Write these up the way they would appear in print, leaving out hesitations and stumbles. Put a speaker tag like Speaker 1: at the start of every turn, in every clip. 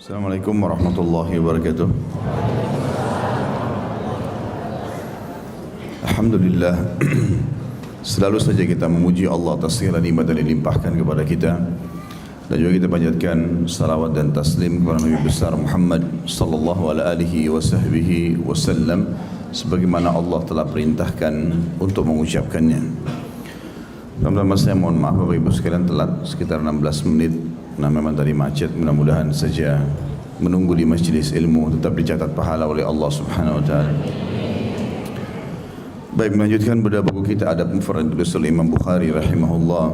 Speaker 1: Assalamualaikum warahmatullahi wabarakatuh. Alhamdulillah, selalu saja kita memuji Allah atas segala nikmat yang dilimpahkan kepada kita, dan juga kita panjatkan salawat dan taslim kepada Nabi besar Muhammad sallallahu alaihi wasallam sebagaimana Allah telah perintahkan untuk mengucapkannya. Teman-teman, saya mohon maaf Bapak Ibu sekalian telat sekitar 16 menit. Nah, memang tadi macet, mudah-mudahan saja menunggu di majelis ilmu tetap dicatat pahala oleh Allah Subhanahu wa taala. Baik, melanjutkan pada buku kita Adab Mufrad tulis oleh Imam Bukhari rahimahullah.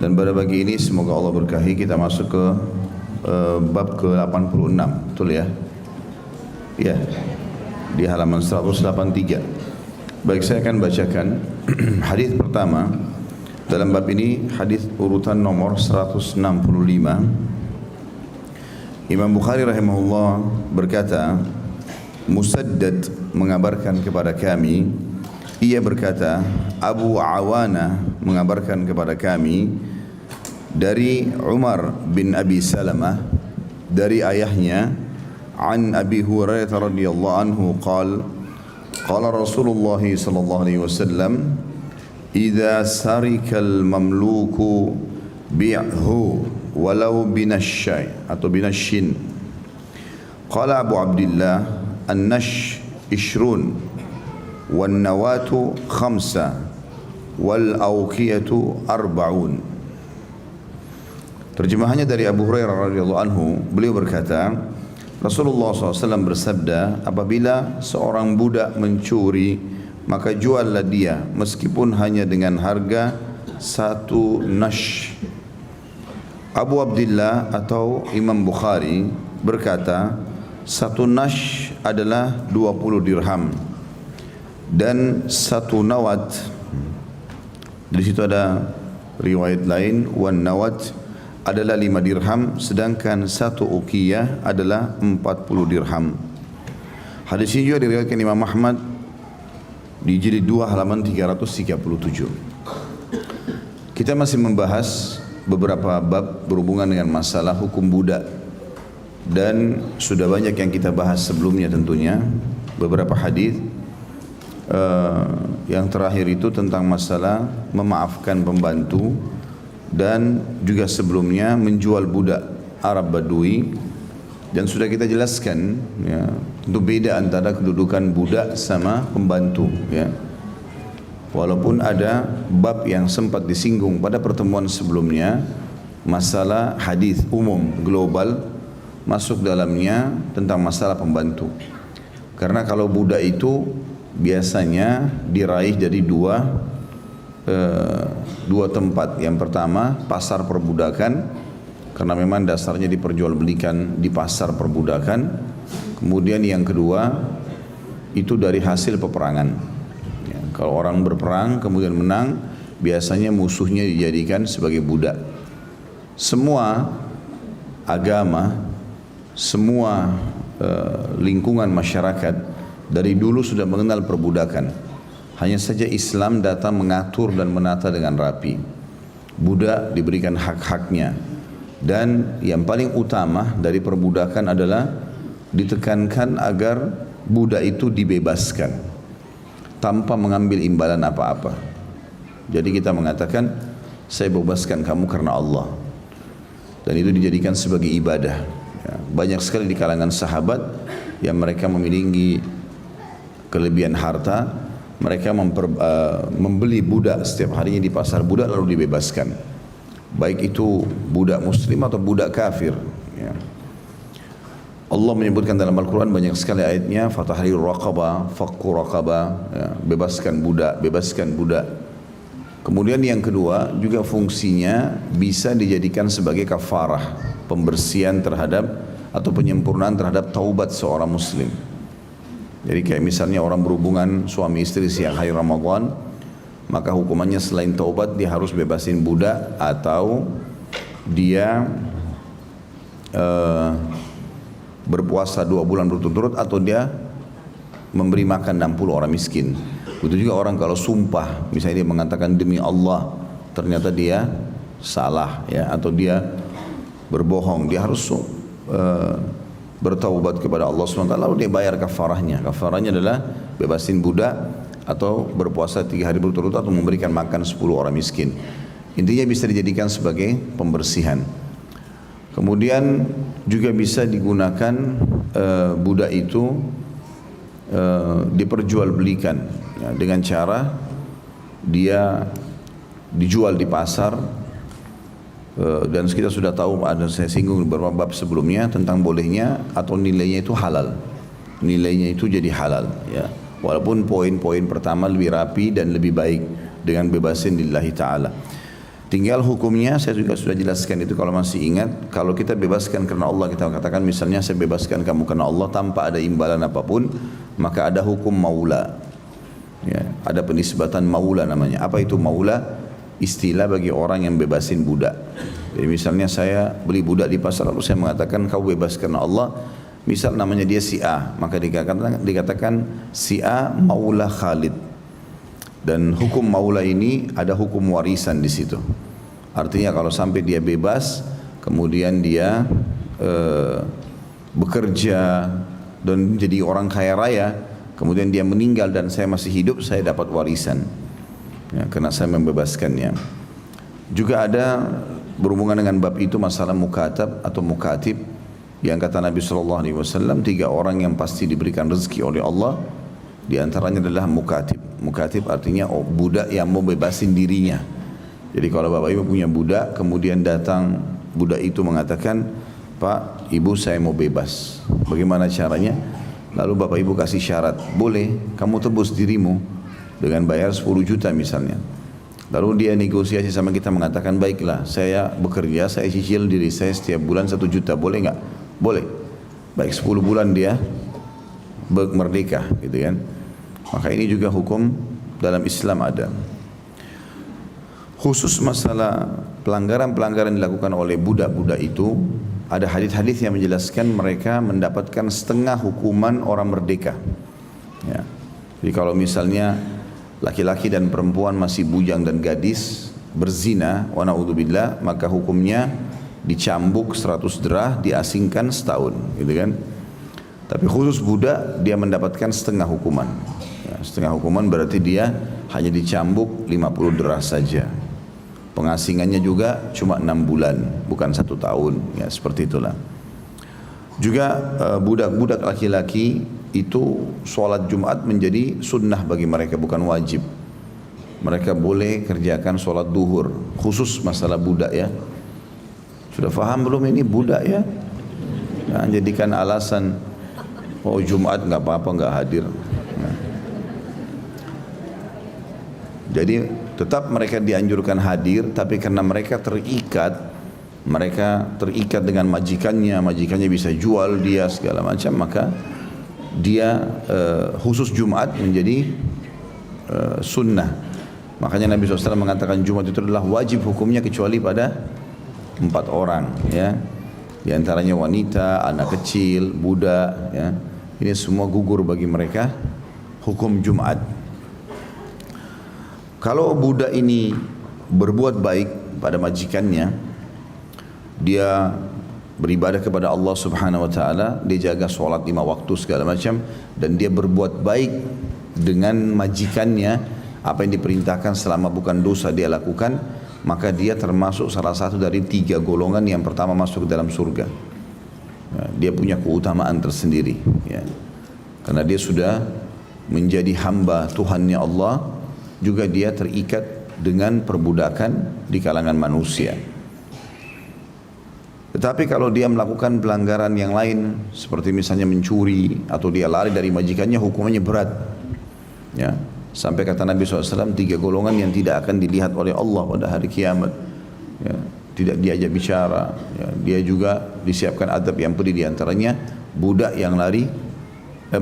Speaker 1: Dan pada pagi ini semoga Allah berkahi kita masuk ke bab ke-86, betul ya? Ya. Di halaman 183. Baik, saya akan bacakan hadis pertama dalam bab ini, hadis urutan nomor 165. Imam Bukhari rahimahullah berkata, Musaddad mengabarkan kepada kami, ia berkata, Abu Awana mengabarkan kepada kami dari Umar bin Abi Salamah dari ayahnya, an Abi Hurairah radhiyallahu anhu qala qala Rasulullah sallallahu alaihi wasallam, إذا سرك المملوك بيعه ولو بنشي atau binashin. قال أبو عبد الله النش 20 والنواة 5 والأوقية 40. Terjemahannya dari Abu Hurairah radhiyallahu anhu, beliau berkata, Rasulullah SAW bersabda, apabila seorang budak mencuri, maka juallah dia meskipun hanya dengan harga 1 nash. Abu Abdullah atau Imam Bukhari berkata, 1 nash adalah 20 dirham dan 1 nawat. Di situ ada riwayat lain, wan nawat adalah 5 dirham, sedangkan 1 uqiyah adalah 40 dirham. Hadis ini juga diriwayatkan Imam Ahmad di jilid 2 halaman 337. Kita masih membahas beberapa bab berhubungan dengan masalah hukum budak, dan sudah banyak yang kita bahas sebelumnya tentunya. Beberapa hadis yang terakhir itu tentang masalah memaafkan pembantu, dan juga sebelumnya menjual budak Arab Badui. Dan sudah kita jelaskan ya, itu beda antara kedudukan budak sama pembantu ya. Walaupun ada bab yang sempat disinggung pada pertemuan sebelumnya, masalah hadis umum global masuk dalamnya tentang masalah pembantu. Karena kalau budak itu biasanya diraih dari dua tempat. Yang pertama pasar perbudakan, karena memang dasarnya diperjualbelikan di pasar perbudakan. Kemudian yang kedua itu dari hasil peperangan ya, kalau orang berperang kemudian menang, biasanya musuhnya dijadikan sebagai budak. Semua agama, semua lingkungan masyarakat dari dulu sudah mengenal perbudakan. Hanya saja Islam datang mengatur dan menata dengan rapi. Budak diberikan hak-haknya. Dan yang paling utama dari perbudakan adalah ditekankan agar budak itu dibebaskan tanpa mengambil imbalan apa-apa. Jadi kita mengatakan, saya bebaskan kamu karena Allah, dan itu dijadikan sebagai ibadah ya. Banyak sekali di kalangan sahabat yang mereka memiliki kelebihan harta, mereka membeli budak setiap harinya di pasar budak lalu dibebaskan, baik itu budak muslim atau budak kafir ya. Allah menyebutkan dalam Al-Quran banyak sekali ayatnya, fatahriru raqabah, fakku raqabah ya, bebaskan budak. Kemudian yang kedua juga fungsinya bisa dijadikan sebagai kafarah, pembersihan terhadap atau penyempurnaan terhadap taubat seorang muslim. Jadi kayak misalnya orang berhubungan suami istri siang hari Ramadan, maka hukumannya selain taubat dia harus bebasin budak, atau dia berpuasa 2 bulan berturut-turut, atau dia memberi makan 60 orang miskin. Begitu juga orang kalau sumpah, misalnya dia mengatakan demi Allah, ternyata dia salah ya, atau dia berbohong, dia harus bertaubat kepada Allah SWT lalu dia bayar kafarahnya. Kafarahnya adalah bebasin budak atau berpuasa 3 hari berturut-turut atau memberikan makan 10 orang miskin. Intinya bisa dijadikan sebagai pembersihan. Kemudian juga bisa digunakan budak itu diperjualbelikan ya, dengan cara dia dijual di pasar. Dan kita sudah tahu, ada saya singgung beberapa bab sebelumnya tentang bolehnya atau nilainya itu halal. Nilainya itu jadi halal ya. Walaupun poin-poin pertama lebih rapi dan lebih baik dengan bebasin lillahi ta'ala. Tinggal hukumnya saya juga sudah jelaskan itu kalau masih ingat. Kalau kita bebaskan karena Allah, kita katakan misalnya saya bebaskan kamu karena Allah tanpa ada imbalan apapun, maka ada hukum maula ya, ada penisbatan maula namanya. Apa itu maula? Istilah bagi orang yang bebasin budak. Jadi misalnya saya beli budak di pasar lalu saya mengatakan kau bebas karena Allah, misal namanya dia si A, maka dikatakan si A maula Khalid. Dan hukum maula ini ada hukum warisan di situ. Artinya kalau sampai dia bebas, kemudian dia bekerja dan jadi orang kaya raya, kemudian dia meninggal dan saya masih hidup, saya dapat warisan. Ya, karena saya membebaskannya. Juga ada berhubungan dengan bab itu masalah mukatab atau mukatib yang kata Nabi SAW 3 orang yang pasti diberikan rezeki oleh Allah. Di antaranya adalah mukatib. Mukatib artinya budak yang mau bebasin dirinya. Jadi kalau bapak ibu punya budak, kemudian datang budak itu mengatakan, Pak, ibu saya mau bebas. Bagaimana caranya? Lalu bapak ibu kasih syarat, boleh kamu tebus dirimu dengan bayar 10 juta misalnya. Lalu dia negosiasi sama kita mengatakan, baiklah saya bekerja, saya cicil diri saya setiap bulan 1 juta, boleh nggak? Boleh. Baik 10 bulan dia merdeka gitu kan. Maka ini juga hukum dalam Islam ada. Khusus masalah pelanggaran-pelanggaran dilakukan oleh budak-budak itu, ada hadis-hadis yang menjelaskan mereka mendapatkan setengah hukuman orang merdeka. Ya. Jadi kalau misalnya laki-laki dan perempuan masih bujang dan gadis berzina, wa na'udzubillah, maka hukumnya dicambuk 100 derah, diasingkan setahun, gitu kan. Tapi khusus budak dia mendapatkan setengah hukuman. Ya, setengah hukuman berarti dia hanya dicambuk 50 derah saja. Pengasingannya juga cuma 6 bulan, bukan 1 tahun. Ya, seperti itulah. Juga budak-budak laki-laki itu sholat Jumat menjadi sunnah bagi mereka, bukan wajib. Mereka boleh kerjakan sholat duhur, khusus masalah budak ya. Sudah faham belum ini budak ya? Nah, jadikan alasan, oh Jumat nggak apa-apa nggak hadir. Nah. Jadi tetap mereka dianjurkan hadir, tapi karena mereka terikat dengan majikannya bisa jual dia segala macam, maka dia khusus Jumat menjadi sunnah. Makanya Nabi SAW mengatakan Jumat itu adalah wajib hukumnya kecuali pada 4 orang ya. Di antaranya wanita, anak kecil, budak ya. Ini semua gugur bagi mereka hukum Jumat. Kalau budak ini berbuat baik pada majikannya, dia beribadah kepada Allah Subhanahu wa taala, dia jaga sholat 5 waktu segala macam, dan dia berbuat baik dengan majikannya, apa yang diperintahkan selama bukan dosa dia lakukan, maka dia termasuk salah satu dari 3 golongan yang pertama masuk ke dalam surga. Ya, dia punya keutamaan tersendiri ya. Karena dia sudah menjadi hamba Tuhannya Allah, juga dia terikat dengan perbudakan di kalangan manusia. Tetapi kalau dia melakukan pelanggaran yang lain, seperti misalnya mencuri atau dia lari dari majikannya, hukumannya berat ya. Sampai kata Nabi SAW 3 golongan yang tidak akan dilihat oleh Allah pada hari kiamat ya. Tidak diajak bicara ya. Dia juga disiapkan adab yang pedih. Di antaranya budak yang lari 3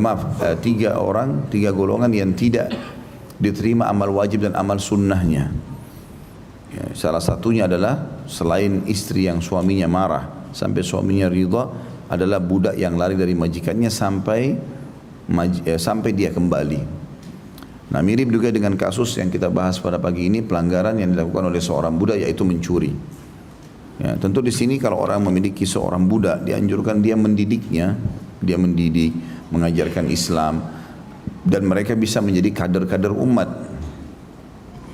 Speaker 1: golongan yang tidak diterima amal wajib dan amal sunnahnya ya. Salah satunya adalah selain istri yang suaminya marah sampai suaminya ridha, adalah budak yang lari dari majikannya sampai dia kembali. Nah, mirip juga dengan kasus yang kita bahas pada pagi ini, pelanggaran yang dilakukan oleh seorang budak, yaitu mencuri. Ya, tentu di sini kalau orang memiliki seorang budak, dianjurkan dia mendidiknya, dia mendidik, mengajarkan Islam, dan mereka bisa menjadi kader-kader umat.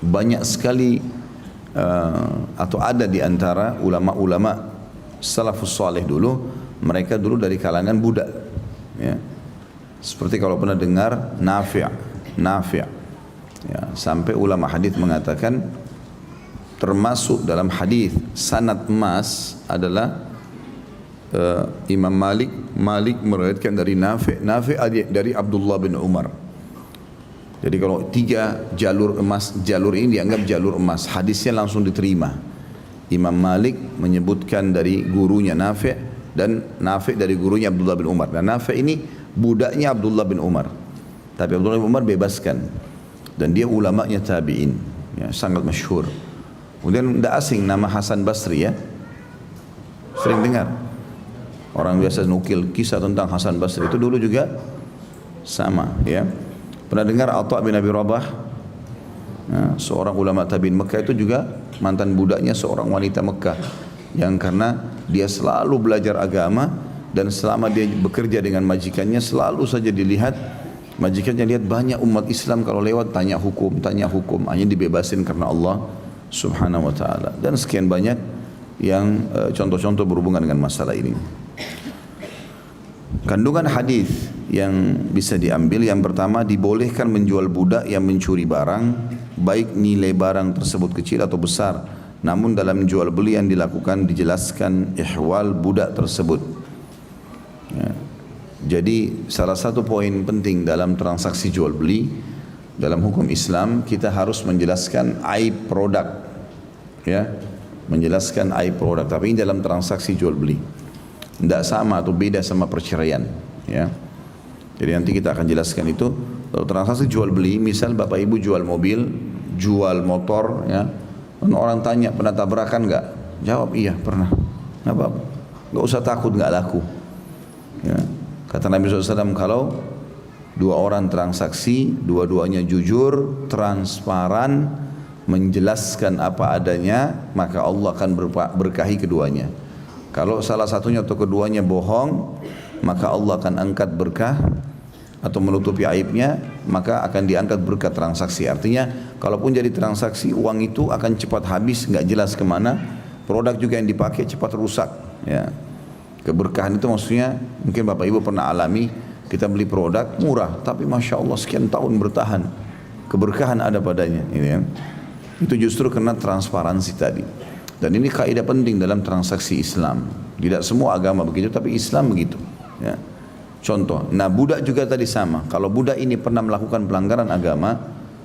Speaker 1: Banyak sekali atau ada di antara ulama-ulama salafus saleh dulu, mereka dulu dari kalangan budak. Ya. Seperti kalau pernah dengar Nafi', ya, sampai ulama hadis mengatakan termasuk dalam hadis sanad emas adalah Imam Malik meriwayatkan dari Nafi' dari Abdullah bin Umar. Jadi kalau 3 jalur emas, jalur ini dianggap jalur emas, hadisnya langsung diterima. Imam Malik menyebutkan dari gurunya Nafi' dan Nafi' dari gurunya Abdullah bin Umar. Dan Nafi' ini budaknya Abdullah bin Umar. Tapi Abdullah bin Umar bebaskan. Dan dia ulamanya tabi'in, ya, sangat masyhur. Kemudian tidak asing nama Hasan Basri, ya. Sering dengar. Orang biasa nukil kisah tentang Hasan Basri itu dulu juga sama, ya. Pernah dengar Atha bin Abi Rabah, nah, seorang ulama tabi'in Mekah, itu juga mantan budaknya seorang wanita Mekah yang karena dia selalu belajar agama dan selama dia bekerja dengan majikannya selalu saja dilihat majikannya lihat banyak umat Islam kalau lewat tanya hukum, hanya dibebasin karena Allah Subhanahu wa taala, dan sekian banyak yang contoh-contoh berhubungan dengan masalah ini. Kandungan hadis yang bisa diambil, yang pertama, dibolehkan menjual budak yang mencuri barang, baik nilai barang tersebut kecil atau besar, namun dalam jual beli yang dilakukan dijelaskan ihwal budak tersebut. Ya. Jadi salah satu poin penting dalam transaksi jual beli dalam hukum Islam, kita harus menjelaskan aib produk, ya, menjelaskan aib produk. Tapi ini dalam transaksi jual beli, tidak sama atau beda sama perceraian, ya. Jadi nanti kita akan jelaskan itu. Kalau transaksi jual beli, misal bapak ibu jual mobil, jual motor, ya, orang tanya pernah tabrakan nggak? Jawab iya pernah. Nggak apa-apa, nggak usah takut nggak laku. Ya. Kata Nabi SAW, kalau 2 orang transaksi, dua-duanya jujur, transparan, menjelaskan apa adanya, maka Allah akan berkahi keduanya. Kalau salah satunya atau keduanya bohong, maka Allah akan angkat berkah atau menutupi aibnya, maka akan diangkat berkah transaksi. Artinya kalaupun jadi transaksi, uang itu akan cepat habis, nggak jelas kemana. Produk juga yang dipakai cepat rusak, ya. Keberkahan itu maksudnya, mungkin bapak ibu pernah alami, kita beli produk murah tapi masya Allah sekian tahun bertahan, keberkahan ada padanya, ya. Itu justru karena transparansi tadi. Dan ini kaidah penting dalam transaksi Islam. Tidak semua agama begitu, tapi Islam begitu, ya. Contoh, nah budak juga tadi sama. Kalau budak ini pernah melakukan pelanggaran agama,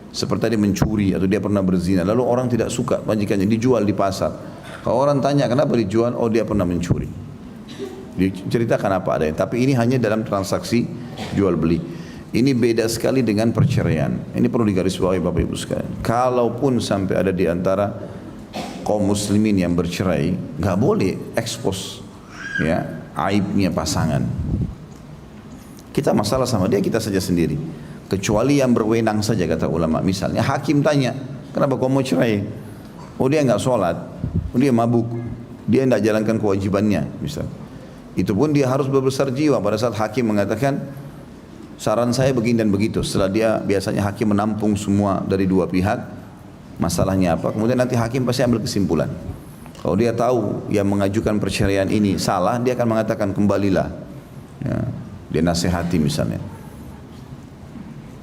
Speaker 1: seperti dia mencuri atau dia pernah berzina, lalu orang tidak suka, majikannya dijual di pasar. Kalau orang tanya kenapa dijual, oh dia pernah mencuri. Diceritakan apa adanya. Tapi ini hanya dalam transaksi jual beli. Ini beda sekali dengan perceraian. Ini perlu digarisbawahi bapak ibu sekalian. Kalaupun sampai ada di antara kaum muslimin yang bercerai, nggak boleh ekspos, ya, aibnya pasangan. Kita masalah sama dia, kita saja sendiri. Kecuali yang berwenang saja, kata ulama. Misalnya hakim tanya, kenapa kau mau cerai? Oh dia nggak sholat, oh dia mabuk, dia tidak jalankan kewajibannya, misal. Itu pun dia harus berbesar jiwa pada saat hakim mengatakan, saran saya begini dan begitu. Setelah dia, biasanya hakim menampung semua dari dua pihak, masalahnya apa, kemudian nanti hakim pasti ambil kesimpulan. Kalau dia tahu yang mengajukan perceraian ini salah, dia akan mengatakan kembalilah, ya. Dia nasihati misalnya.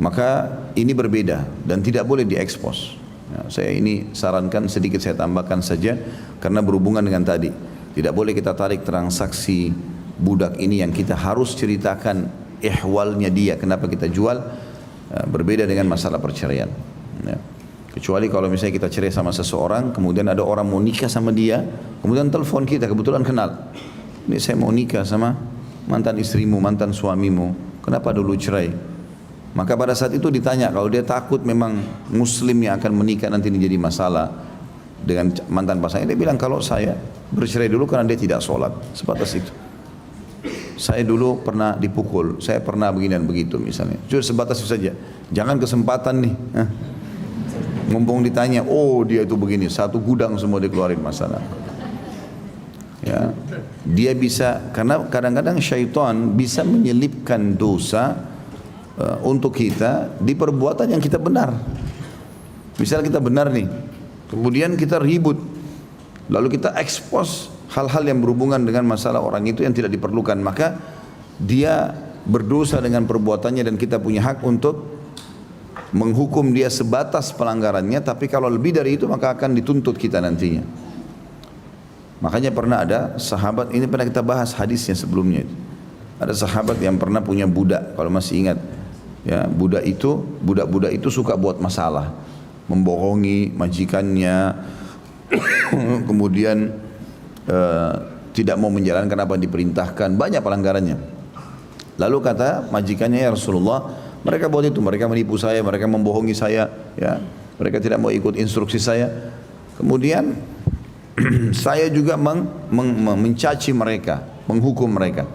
Speaker 1: Maka ini berbeda dan tidak boleh diekspos, ya. Saya ini sarankan sedikit, saya tambahkan saja karena berhubungan dengan tadi. Tidak boleh kita tarik transaksi budak ini yang kita harus ceritakan ihwalnya dia, kenapa kita jual, ya, berbeda dengan masalah perceraian, ya. Kecuali kalau misalnya kita cerai sama seseorang, kemudian ada orang mau nikah sama dia, kemudian telepon kita, kebetulan kenal, ini saya mau nikah sama mantan istrimu, mantan suamimu, kenapa dulu cerai? Maka pada saat itu ditanya, kalau dia takut memang muslim yang akan menikah nanti ini jadi masalah dengan mantan pasangan, dia bilang kalau saya bercerai dulu karena dia tidak sholat, sebatas itu. Saya dulu pernah dipukul, saya pernah begini dan begitu misalnya. Cuma sebatas itu saja. Jangan kesempatan nih. Mumpung ditanya, oh dia itu begini, satu gudang semua dikeluarin masalah. Ya, dia bisa, karena kadang-kadang syaitan bisa menyelipkan dosa untuk kita di perbuatan yang kita benar. Misalnya kita benar nih, kemudian kita ribut, lalu kita expose hal-hal yang berhubungan dengan masalah orang itu yang tidak diperlukan, maka dia berdosa dengan perbuatannya dan kita punya hak untuk menghukum dia sebatas pelanggarannya, tapi kalau lebih dari itu maka akan dituntut kita nantinya. Makanya pernah ada sahabat, ini pernah kita bahas hadisnya sebelumnya itu. Ada sahabat yang pernah punya budak, kalau masih ingat. Ya, budak-budak itu suka buat masalah, membohongi majikannya, kemudian tidak mau menjalankan apa yang diperintahkan, banyak pelanggarannya. Lalu kata majikannya, ya Rasulullah, mereka buat itu, mereka menipu saya, mereka membohongi saya, ya, mereka tidak mau ikut instruksi saya. Kemudian saya juga mencaci mereka, menghukum mereka.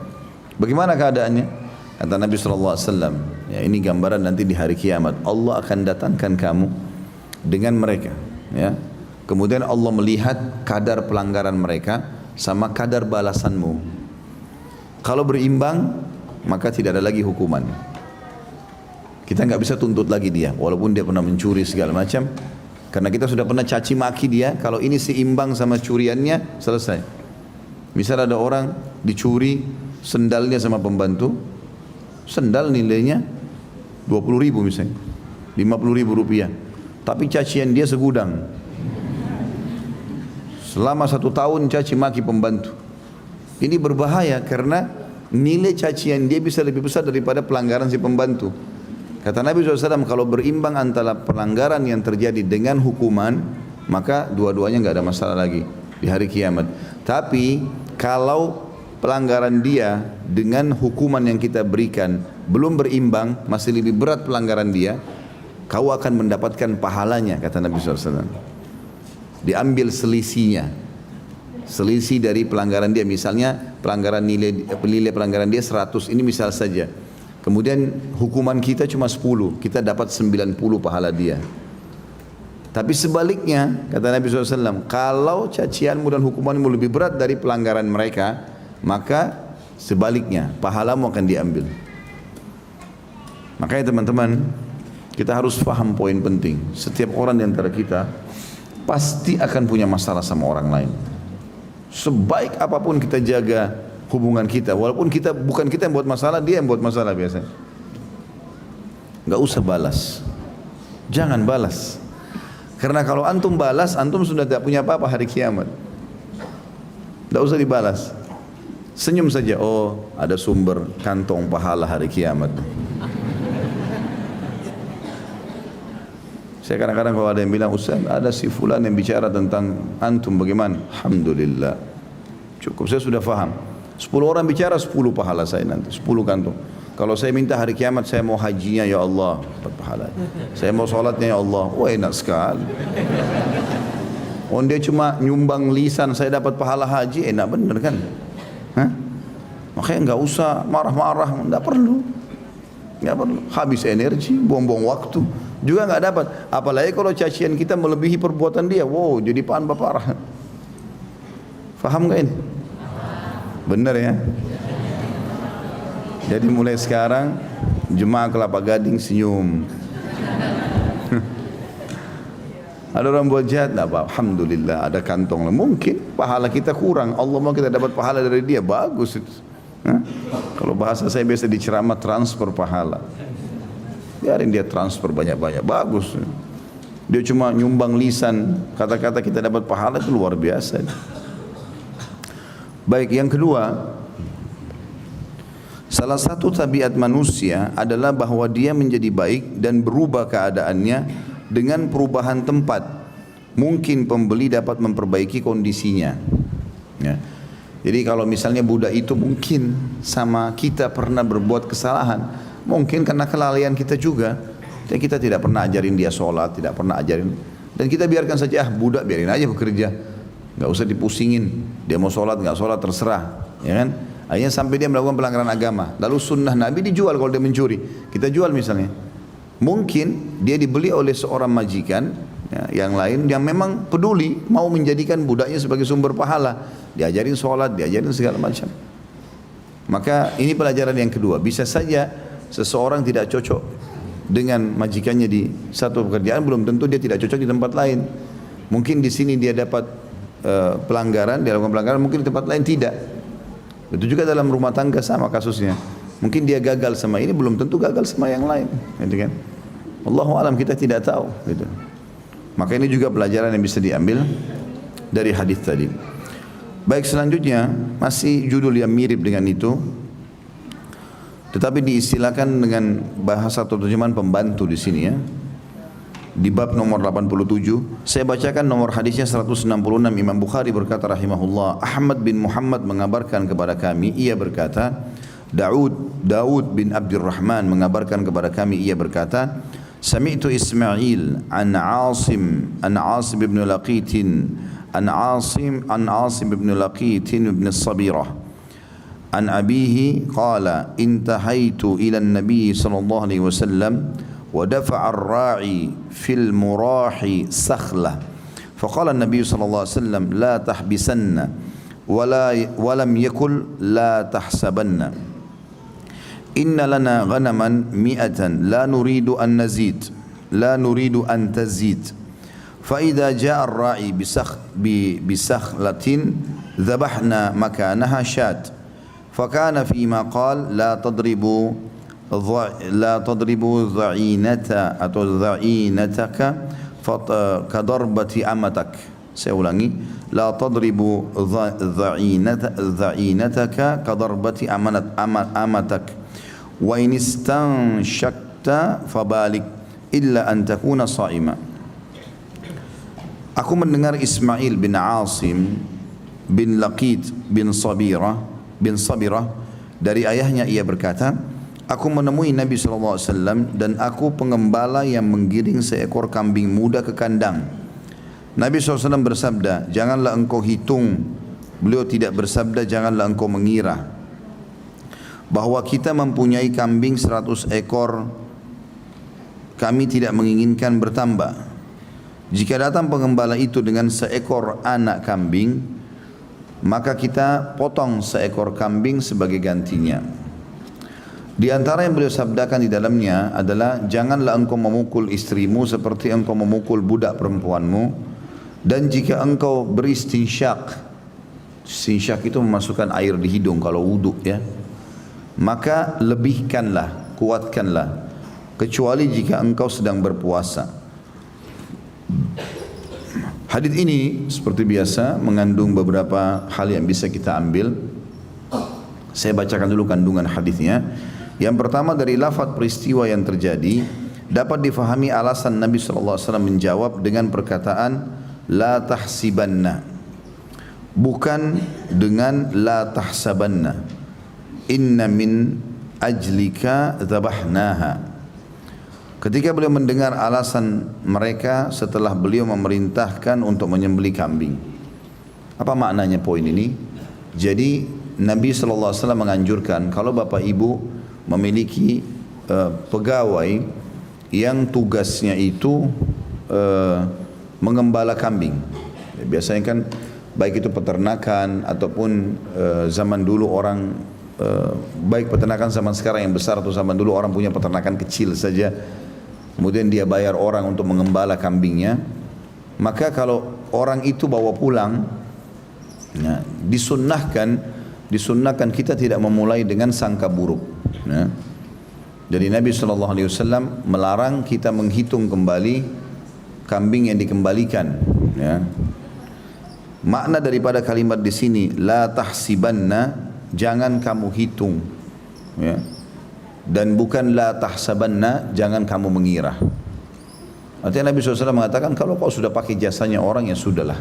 Speaker 1: Bagaimana keadaannya? Kata Nabi SAW, ya ini gambaran nanti di hari kiamat. Allah akan datangkan kamu dengan mereka. Ya. Kemudian Allah melihat kadar pelanggaran mereka sama kadar balasanmu. Kalau berimbang, maka tidak ada lagi hukuman. Kita nggak bisa tuntut lagi dia, walaupun dia pernah mencuri segala macam. Karena kita sudah pernah caci maki dia, kalau ini seimbang sama curiannya, selesai. Misal ada orang dicuri sendalnya sama pembantu, sendal nilainya 20.000 misalnya, 50.000 rupiah. Tapi cacian dia segudang. Selama 1 tahun caci maki pembantu. Ini berbahaya karena nilai cacian dia bisa lebih besar daripada pelanggaran si pembantu. Kata Nabi SAW, kalau berimbang antara pelanggaran yang terjadi dengan hukuman, maka dua-duanya nggak ada masalah lagi di hari kiamat. Tapi kalau pelanggaran dia dengan hukuman yang kita berikan belum berimbang, masih lebih berat pelanggaran dia, kau akan mendapatkan pahalanya, kata Nabi SAW. Diambil selisihnya, selisih dari pelanggaran dia. Misalnya pelanggaran nilai pelanggaran dia 100, ini misal saja. Kemudian hukuman kita cuma 10, kita dapat 90 pahala dia. Tapi sebaliknya, kata Nabi SAW, kalau cacianmu dan hukumanmu lebih berat dari pelanggaran mereka, maka sebaliknya, pahalamu akan diambil. Makanya teman-teman, kita harus paham poin penting. Setiap orang di antara kita pasti akan punya masalah sama orang lain. Sebaik apapun kita jaga hubungan kita, walaupun bukan kita yang buat masalah, dia yang buat masalah biasanya. Gak usah balas, jangan balas, karena kalau antum balas, antum sudah tidak punya apa-apa hari kiamat. Gak usah dibalas, senyum saja. Oh, ada sumber kantong pahala hari kiamat. Saya kadang-kadang kalau ada yang bilang, Ustaz, ada si fulan yang bicara tentang antum, bagaimana? Alhamdulillah, cukup, saya sudah faham. 10 orang bicara, 10 pahala saya nanti, 10 kantong. Kalau saya minta hari kiamat, saya mau hajinya ya Allah, dapat pahala. Saya mau sholatnya ya Allah, wah enak sekali. Oh, dia cuma nyumbang lisan, saya dapat pahala haji, enak bener kan? Hah? Makanya nggak usah marah-marah, nggak perlu. Nggak perlu, habis energi, buang-buang waktu, juga nggak dapat. Apalagi kalau cacian kita melebihi perbuatan dia, wow, jadi paham parah. Faham nggak ini? Benar ya? Jadi mulai sekarang jemaah Kelapa Gading senyum. Ada orang buat jahat, tak apa, alhamdulillah ada kantong. Mungkin pahala kita kurang, Allah mau kita dapat pahala dari dia, bagus itu. Kalau bahasa saya biasa di ceramah, transfer pahala. Biarin dia transfer banyak-banyak, bagus. Dia cuma nyumbang lisan, kata-kata kita dapat pahala, itu luar biasa. Baik, yang kedua, salah satu tabiat manusia adalah bahwa dia menjadi baik dan berubah keadaannya dengan perubahan tempat. Mungkin pembeli dapat memperbaiki kondisinya. Ya. Jadi kalau misalnya budak itu mungkin sama kita pernah berbuat kesalahan, mungkin karena kelalaian kita juga. Kita tidak pernah ajarin dia sholat, tidak pernah ajarin, dan kita biarkan saja, budak biarin aja bekerja, nggak usah dipusingin, dia mau sholat nggak sholat terserah, ya kan? Akhirnya sampai dia melakukan pelanggaran agama, lalu sunnah Nabi dijual kalau dia mencuri, kita jual misalnya. Mungkin dia dibeli oleh seorang majikan, ya, yang lain yang memang peduli mau menjadikan budaknya sebagai sumber pahala. diajarin sholat, diajarin segala macam. Maka ini pelajaran yang kedua. Bisa saja seseorang tidak cocok dengan majikannya di satu pekerjaan, belum tentu dia tidak cocok di tempat lain. Mungkin di sini dia dapat pelanggaran, dia lakukan pelanggaran, mungkin di tempat lain tidak. Itu juga dalam rumah tangga sama kasusnya. Mungkin dia gagal sama ini, belum tentu gagal sama yang lain, gitu kan? Allahu alam, kita tidak tahu, gitu. Maka ini juga pelajaran yang bisa diambil dari hadis tadi. Baik, selanjutnya masih judul yang mirip dengan itu, tetapi diistilahkan dengan bahasa atau terjemahan pembantu di sini ya. Di bab nomor 87, saya bacakan nomor hadisnya 166. Imam Bukhari berkata rahimahullah, Ahmad bin Muhammad mengabarkan kepada kami, ia berkata, Daud bin Abdurrahman mengabarkan kepada kami, ia berkata, Sami'tu Ismail an Asim ibn Laqitin an Asim ibn Laqitin ibn Sabirah an abihi qala intahaitu ila an-nabi sallallahu alaihi wasallam ودفع الراعي في المراح سخلة فقال النبي صلى الله عليه وسلم لا تحبسن ولم يقل لا تحسبن إن لنا غنما 100 لا نريد أن تزيد فإذا جاء الراعي بسخلة ذبحنا مكانها شاة فكان فيما قال لا تضربوا ضعينتك كضربة أمتك. Saya ulangi, لا تضربوا ضعينتك كضربة أمتك وإن استنشقت فبالغ إلا أن تكون صائما. Aku mendengar Ismail bin Asim bin Laqit bin Sabirah dari ayahnya, ia berkata, aku menemui Nabi SAW dan aku pengembala yang menggiring seekor kambing muda ke kandang. Nabi SAW bersabda, janganlah engkau hitung. Beliau tidak bersabda, janganlah engkau mengira bahwa kita mempunyai kambing 100 ekor. Kami tidak menginginkan bertambah. Jika datang pengembala itu dengan seekor anak kambing, maka kita potong seekor kambing sebagai gantinya. Di antara yang beliau sabdakan di dalamnya adalah, janganlah engkau memukul istrimu seperti engkau memukul budak perempuanmu, dan jika engkau beristinsyak, istinsyak itu memasukkan air di hidung kalau wudhu ya, maka lebihkanlah, kuatkanlah, kecuali jika engkau sedang berpuasa. Hadis ini seperti biasa mengandung beberapa hal yang bisa kita ambil. Saya bacakan dulu kandungan hadisnya. Yang pertama, dari lafaz peristiwa yang terjadi dapat difahami alasan Nabi SAW menjawab dengan perkataan la tahsibanna, bukan dengan la tahsabanna. Inna min ajlika dzabahnaha. Ketika beliau mendengar alasan mereka setelah beliau memerintahkan untuk menyembelih kambing. Apa maknanya poin ini? Jadi Nabi SAW menganjurkan kalau bapak ibu memiliki pegawai yang tugasnya itu mengembala kambing. Biasanya kan baik itu peternakan ataupun zaman dulu orang baik peternakan zaman sekarang yang besar atau zaman dulu orang punya peternakan kecil saja, kemudian dia bayar orang untuk mengembala kambingnya. Maka kalau orang itu bawa pulang, nah, disunnahkan kita tidak memulai dengan sangka buruk. Nah, jadi Nabi SAW melarang kita menghitung kembali kambing yang dikembalikan. Ya. Makna daripada kalimat di sini la tahsibanna, jangan kamu hitung. Ya. Dan bukan la tahsabanna, jangan kamu mengira. Artinya Nabi SAW mengatakan kalau kau sudah pakai jasanya orang, ya sudahlah.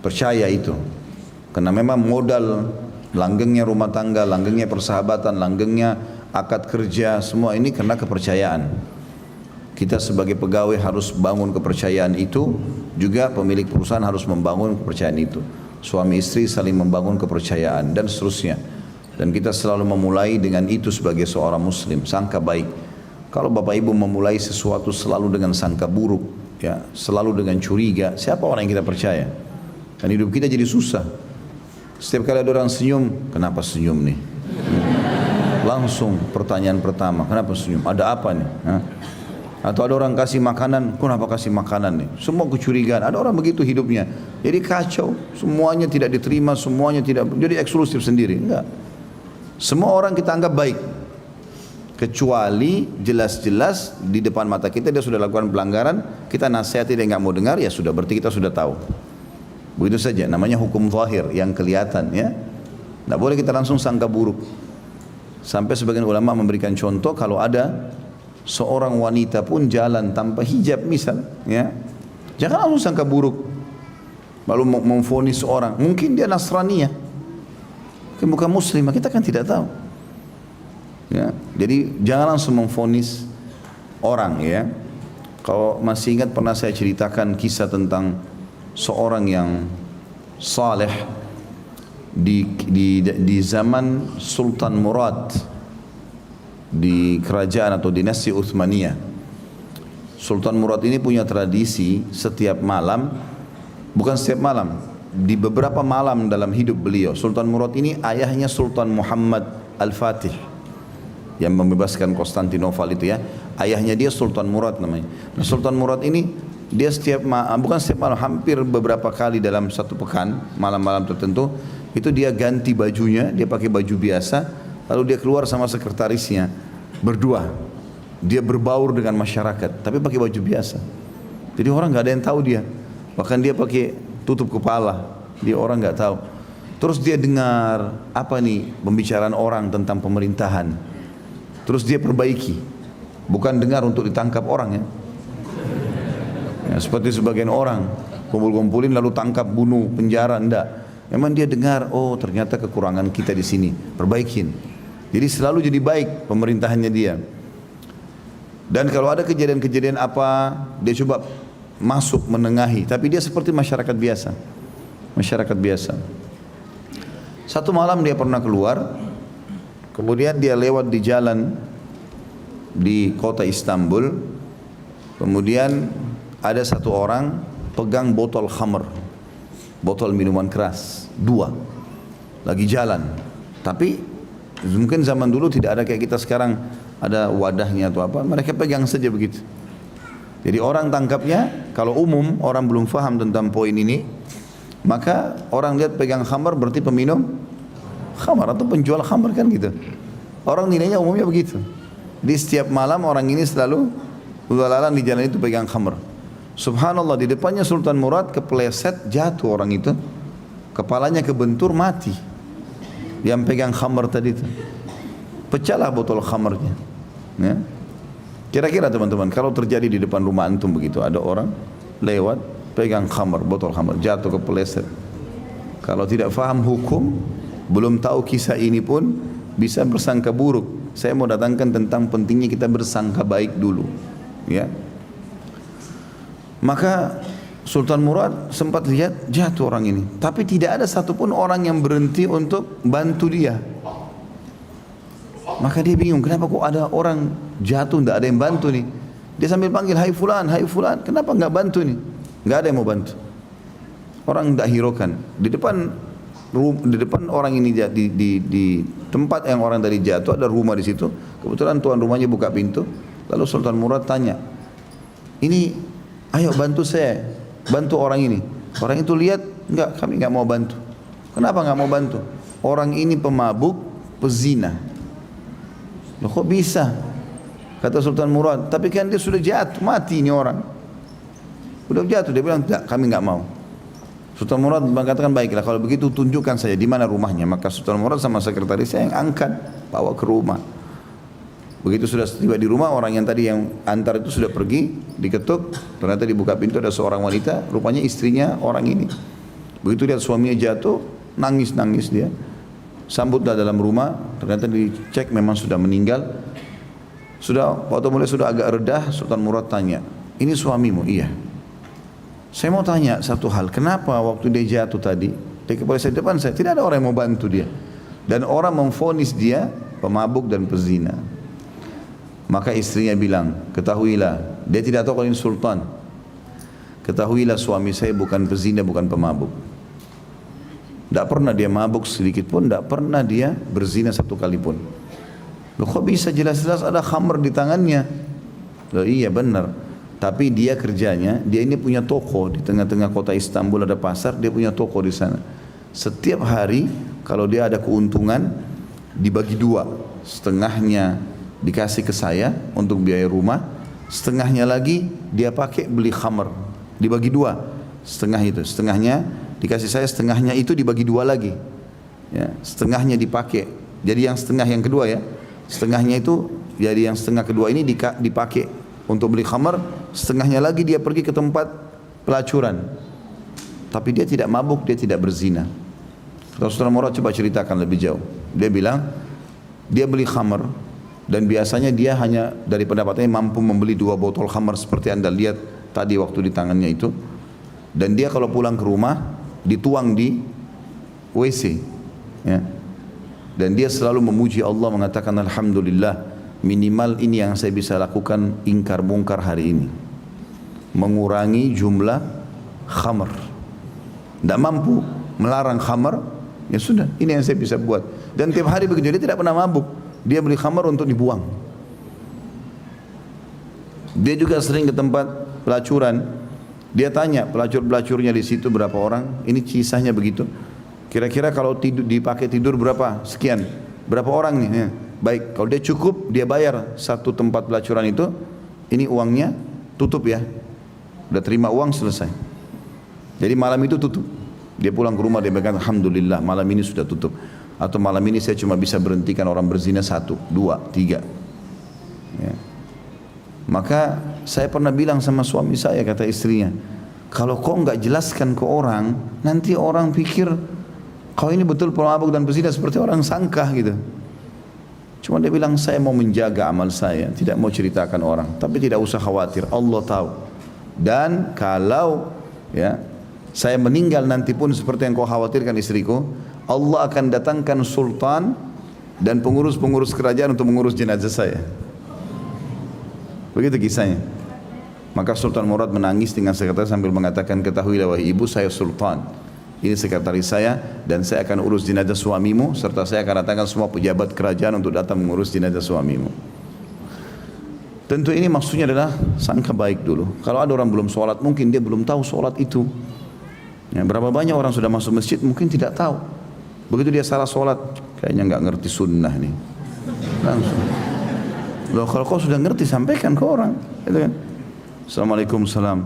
Speaker 1: Percaya itu. Karena memang modal langgengnya rumah tangga, langgengnya persahabatan, langgengnya akad kerja, semua ini karena kepercayaan. Kita sebagai pegawai harus bangun kepercayaan itu, juga pemilik perusahaan harus membangun kepercayaan itu. Suami istri saling membangun kepercayaan dan seterusnya. Dan kita selalu memulai dengan itu sebagai seorang muslim, sangka baik. Kalau bapak ibu memulai sesuatu selalu dengan sangka buruk, ya, selalu dengan curiga, siapa orang yang kita percaya? Dan hidup kita jadi susah. Setiap kali ada orang senyum, kenapa senyum nih? Langsung pertanyaan pertama, kenapa senyum? Ada apa nih? Hah? Atau ada orang kasih makanan, kenapa kasih makanan nih? Semua kecurigaan, ada orang begitu hidupnya. Jadi kacau, semuanya tidak diterima, semuanya tidak, jadi eksklusif sendiri. Enggak. Semua orang kita anggap baik. Kecuali jelas-jelas di depan mata kita dia sudah lakukan pelanggaran, kita nasihati dia nggak mau dengar, ya sudah, berarti kita sudah tahu. Begitu saja, namanya hukum zahir yang kelihatan ya. Tidak boleh kita langsung sangka buruk. Sampai sebagian ulama memberikan contoh kalau ada seorang wanita pun jalan tanpa hijab misal, ya, jangan langsung sangka buruk. Lalu memvonis seorang, mungkin dia Nasraniyah, mungkin bukan Muslimah, kita kan tidak tahu. Ya, jadi jangan langsung memvonis orang ya. Kalau masih ingat pernah saya ceritakan kisah tentang seorang yang saleh di zaman Sultan Murad di kerajaan atau dinasti Utsmaniyah. Sultan Murad ini punya tradisi setiap malam, bukan setiap malam, di beberapa malam dalam hidup beliau. Sultan Murad ini ayahnya Sultan Muhammad Al-Fatih yang membebaskan Konstantinopel itu ya. Ayahnya dia Sultan Murad namanya. Nah, Sultan Murad ini dia bukan setiap malam, hampir beberapa kali dalam satu pekan, malam-malam tertentu itu dia ganti bajunya, dia pakai baju biasa. Lalu dia keluar sama sekretarisnya berdua. Dia berbaur dengan masyarakat, tapi pakai baju biasa. Jadi orang nggak ada yang tahu dia. Bahkan dia pakai tutup kepala, dia orang nggak tahu. Terus dia dengar apa nih pembicaraan orang tentang pemerintahan. Terus dia perbaiki. Bukan dengar untuk ditangkap orang ya. Ya seperti sebagian orang kumpul-kumpulin lalu tangkap, bunuh, penjara, enggak. Memang dia dengar, oh ternyata kekurangan kita di sini, perbaikin. Jadi selalu jadi baik pemerintahannya dia. Dan kalau ada kejadian-kejadian apa, dia coba masuk menengahi. Tapi dia seperti masyarakat biasa. Masyarakat biasa. Satu malam dia pernah keluar, kemudian dia lewat di jalan di kota Istanbul. Kemudian ada satu orang pegang botol khamr, botol minuman keras, 2, lagi jalan. Tapi mungkin zaman dulu tidak ada kayak kita sekarang ada wadahnya atau apa, mereka pegang saja begitu. Jadi orang tangkapnya, kalau umum orang belum faham tentang poin ini, maka orang lihat pegang khamar berarti peminum khamar atau penjual khamar kan gitu. Orang nilainya umumnya begitu. Di setiap malam orang ini selalu ulalalan di jalan itu pegang khamar. Subhanallah, di depannya Sultan Murad kepleset, jatuh orang itu, kepalanya kebentur, mati. Yang pegang khamar tadi itu, pecahlah botol khamarnya. Ya. Kira-kira teman-teman, kalau terjadi di depan rumah antum begitu, ada orang lewat pegang khamar, botol khamar, jatuh kepleset. Kalau tidak faham hukum, belum tahu kisah ini pun bisa bersangka buruk. Saya mau datangkan tentang pentingnya kita bersangka baik dulu. Ya. Maka Sultan Murad sempat lihat jatuh orang ini, tapi tidak ada satupun orang yang berhenti untuk bantu dia. Maka dia bingung, kenapa kok ada orang jatuh tidak ada yang bantu nih. Dia sambil panggil, hai fulan, kenapa nggak bantu nih? Nggak ada yang mau bantu. Orang tidak hiraukan. Di depan orang ini di tempat yang orang tadi jatuh ada rumah di situ. Kebetulan tuan rumahnya buka pintu. Lalu Sultan Murad tanya, ini ayo bantu saya, bantu orang ini. Orang itu lihat, enggak, kami enggak mau bantu. Kenapa enggak mau bantu? Orang ini pemabuk, pezina. Loh kok bisa? Kata Sultan Murad, tapi kan dia sudah jatuh, mati ini orang. Sudah jatuh, dia bilang, enggak, kami enggak mau. Sultan Murad mengatakan, baiklah kalau begitu tunjukkan saja di mana rumahnya. Maka Sultan Murad sama sekretarisnya yang angkat, bawa ke rumah. Begitu sudah tiba di rumah, orang yang tadi yang antar itu sudah pergi, diketuk, ternyata dibuka pintu ada seorang wanita, rupanya istrinya orang ini. Begitu lihat suaminya jatuh, nangis dia. Sambutlah dalam rumah, ternyata dicek memang sudah meninggal. Waktu mulai sudah agak redah, Sultan Murad tanya, ini suamimu? Iya. Saya mau tanya satu hal, kenapa waktu dia jatuh tadi, di kepala saya depan saya, tidak ada orang yang mau bantu dia. Dan orang memvonis dia pemabuk dan pezina. Maka istrinya bilang, ketahuilah, dia tidak tahu kalau ini sultan. Ketahuilah suami saya bukan pezina, bukan pemabuk. Tidak pernah dia mabuk sedikit pun, tidak pernah dia berzina satu kali pun. Loh kok bisa jelas-jelas ada khamr di tangannya? Loh iya benar. Tapi dia kerjanya, dia ini punya toko di tengah-tengah kota Istanbul, ada pasar, dia punya toko di sana. Setiap hari kalau dia ada keuntungan dibagi dua, setengahnya dikasih ke saya untuk biaya rumah, setengahnya lagi dia pakai beli khamr, dibagi dua, setengah itu, setengahnya dikasih saya, setengahnya itu dibagi dua lagi, ya, setengahnya dipakai, jadi yang setengah yang kedua ya, setengahnya itu jadi yang setengah kedua ini dipakai untuk beli khamr, setengahnya lagi dia pergi ke tempat pelacuran, tapi dia tidak mabuk, dia tidak berzina. Rasulullah Murad coba ceritakan lebih jauh. Dia bilang dia beli khamr dan biasanya dia hanya dari pendapatannya mampu membeli 2 botol khamr seperti anda lihat tadi waktu di tangannya itu. Dan dia kalau pulang ke rumah dituang di WC, ya. Dan dia selalu memuji Allah, mengatakan alhamdulillah, minimal ini yang saya bisa lakukan ingkar mungkar hari ini, mengurangi jumlah khamr. Tidak mampu melarang khamr, ya sudah, ini yang saya bisa buat. Dan tiap hari begitu, dia tidak pernah mabuk. Dia beli khamr untuk dibuang. Dia juga sering ke tempat pelacuran. Dia tanya pelacur-pelacurnya di situ berapa orang. Ini kisahnya begitu. Kira-kira kalau dipakai tidur berapa? Sekian. Berapa orang nih? Ya. Baik, kalau dia cukup, dia bayar satu tempat pelacuran itu. Ini uangnya, tutup ya. Udah terima uang, selesai. Jadi malam itu tutup. Dia pulang ke rumah, dia berkata, alhamdulillah malam ini sudah tutup. Atau malam ini saya cuma bisa berhentikan orang berzina 1, 2, 3. Ya. Maka saya pernah bilang sama suami saya, kata istrinya, kalau kau enggak jelaskan ke orang, nanti orang pikir kau ini betul pemabuk dan berzina seperti orang sangka gitu. Cuma dia bilang, saya mau menjaga amal saya, tidak mau ceritakan orang. Tapi tidak usah khawatir, Allah tahu. Dan kalau ya saya meninggal nanti pun seperti yang kau khawatirkan istriku, Allah akan datangkan sultan dan pengurus-pengurus kerajaan untuk mengurus jenazah saya. Begitu kisahnya. Maka Sultan Murad menangis dengan sekretaris sambil mengatakan, ketahuilah wahai ibu, saya sultan. Ini sekretaris saya dan saya akan urus jenazah suamimu, serta saya akan datangkan semua pejabat kerajaan untuk datang mengurus jenazah suamimu. Tentu ini maksudnya adalah sangka baik dulu. Kalau ada orang belum sholat, mungkin dia belum tahu sholat itu. Ya, berapa banyak orang sudah masuk masjid mungkin tidak tahu. Begitu dia salah sholat, kayaknya nggak ngerti sunnah nih. Langsung. Loh, kalau kau sudah ngerti sampaikan ke orang, gitu kan? Assalamualaikum, salam.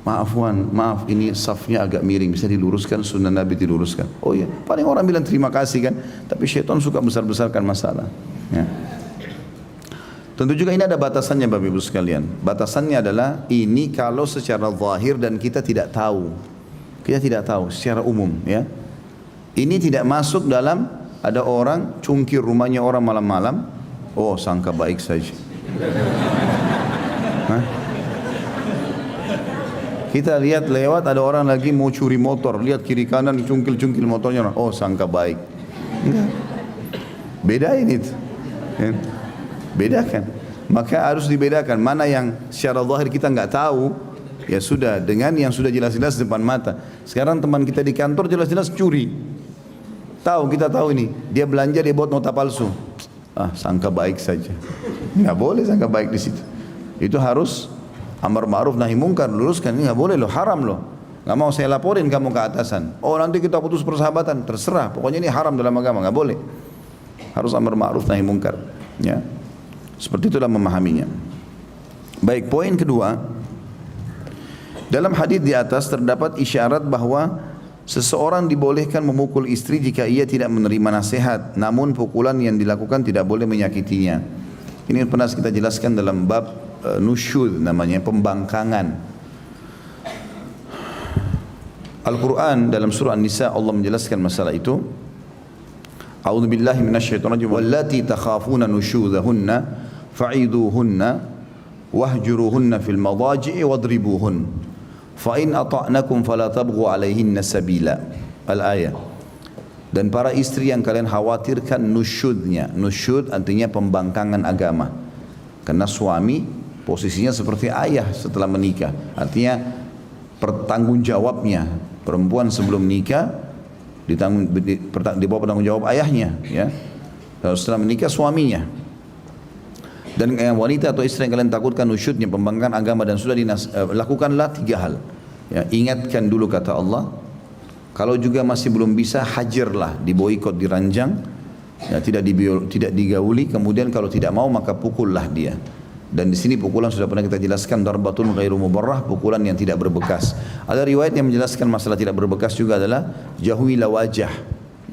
Speaker 1: Maaf Wan, maaf ini safnya agak miring, bisa diluruskan, sunnah Nabi diluruskan. Oh iya, paling orang bilang terima kasih kan, tapi syaitan suka besar-besarkan masalah. Ya. Tentu juga ini ada batasannya Bapak Ibu sekalian. Batasannya adalah ini kalau secara zahir dan kita tidak tahu. Kita tidak tahu secara umum ya. Ini tidak masuk dalam ada orang cungkir rumahnya orang malam-malam. Oh sangka baik saja. Hah? Kita lihat lewat ada orang lagi mau curi motor, lihat kiri kanan cungkil-cungkil motornya, oh sangka baik. Enggak. Bedain itu. Ya. Bedakan. Maka harus dibedakan mana yang secara zahir kita enggak tahu, ya sudah, dengan yang sudah jelas-jelas depan mata. Sekarang teman kita di kantor jelas-jelas curi. Tahu, kita tahu ini, dia belanja dia buat nota palsu. Ah, sangka baik saja. Enggak boleh sangka baik di situ. Itu harus amar ma'ruf nahi mungkar, luruskan, ini enggak boleh loh, haram loh. Enggak mau saya laporin kamu ke atasan. Oh, nanti kita putus persahabatan, terserah. Pokoknya ini haram dalam agama, enggak boleh. Harus amar ma'ruf nahi mungkar, ya. Seperti itulah memahaminya. Baik, poin kedua. Dalam hadis di atas terdapat isyarat bahwa seseorang dibolehkan memukul istri jika ia tidak menerima nasihat, namun pukulan yang dilakukan tidak boleh menyakitinya. Ini pernah kita jelaskan dalam bab nusyud, namanya pembangkangan. Al-Quran dalam surah An-Nisa Allah menjelaskan masalah itu. A'udzubillahi minasyaitonir rajim. Wallati takhafuna nusyudahunna fa'iduhunna wahjuruhunna fil madaji'i wadribuhun. Fa in ata'nakum fala tabghu 'alaihinna sabila. Al-ayat. Dan para istri yang kalian khawatirkan nusyudnya. Nusyud artinya pembangkangan agama. Karena suami posisinya seperti ayah setelah menikah. Artinya pertanggungjawabnya perempuan sebelum nikah di bawah penanggung jawab ayahnya, ya. Lalu setelah menikah suaminya. Dan wanita atau istri yang kalian takutkan nusyudnya, pembangkangan agama dan sudah lakukanlah 3 hal. Ya, ingatkan dulu kata Allah. Kalau juga masih belum bisa, hajarlah, diboikot, diranjang, ya, tidak digauli. Kemudian kalau tidak mau maka pukullah dia. Dan di sini pukulan sudah pernah kita jelaskan, darbatun ghairu mubarrah, pukulan yang tidak berbekas. Ada riwayat yang menjelaskan masalah tidak berbekas juga adalah jahwila wajah,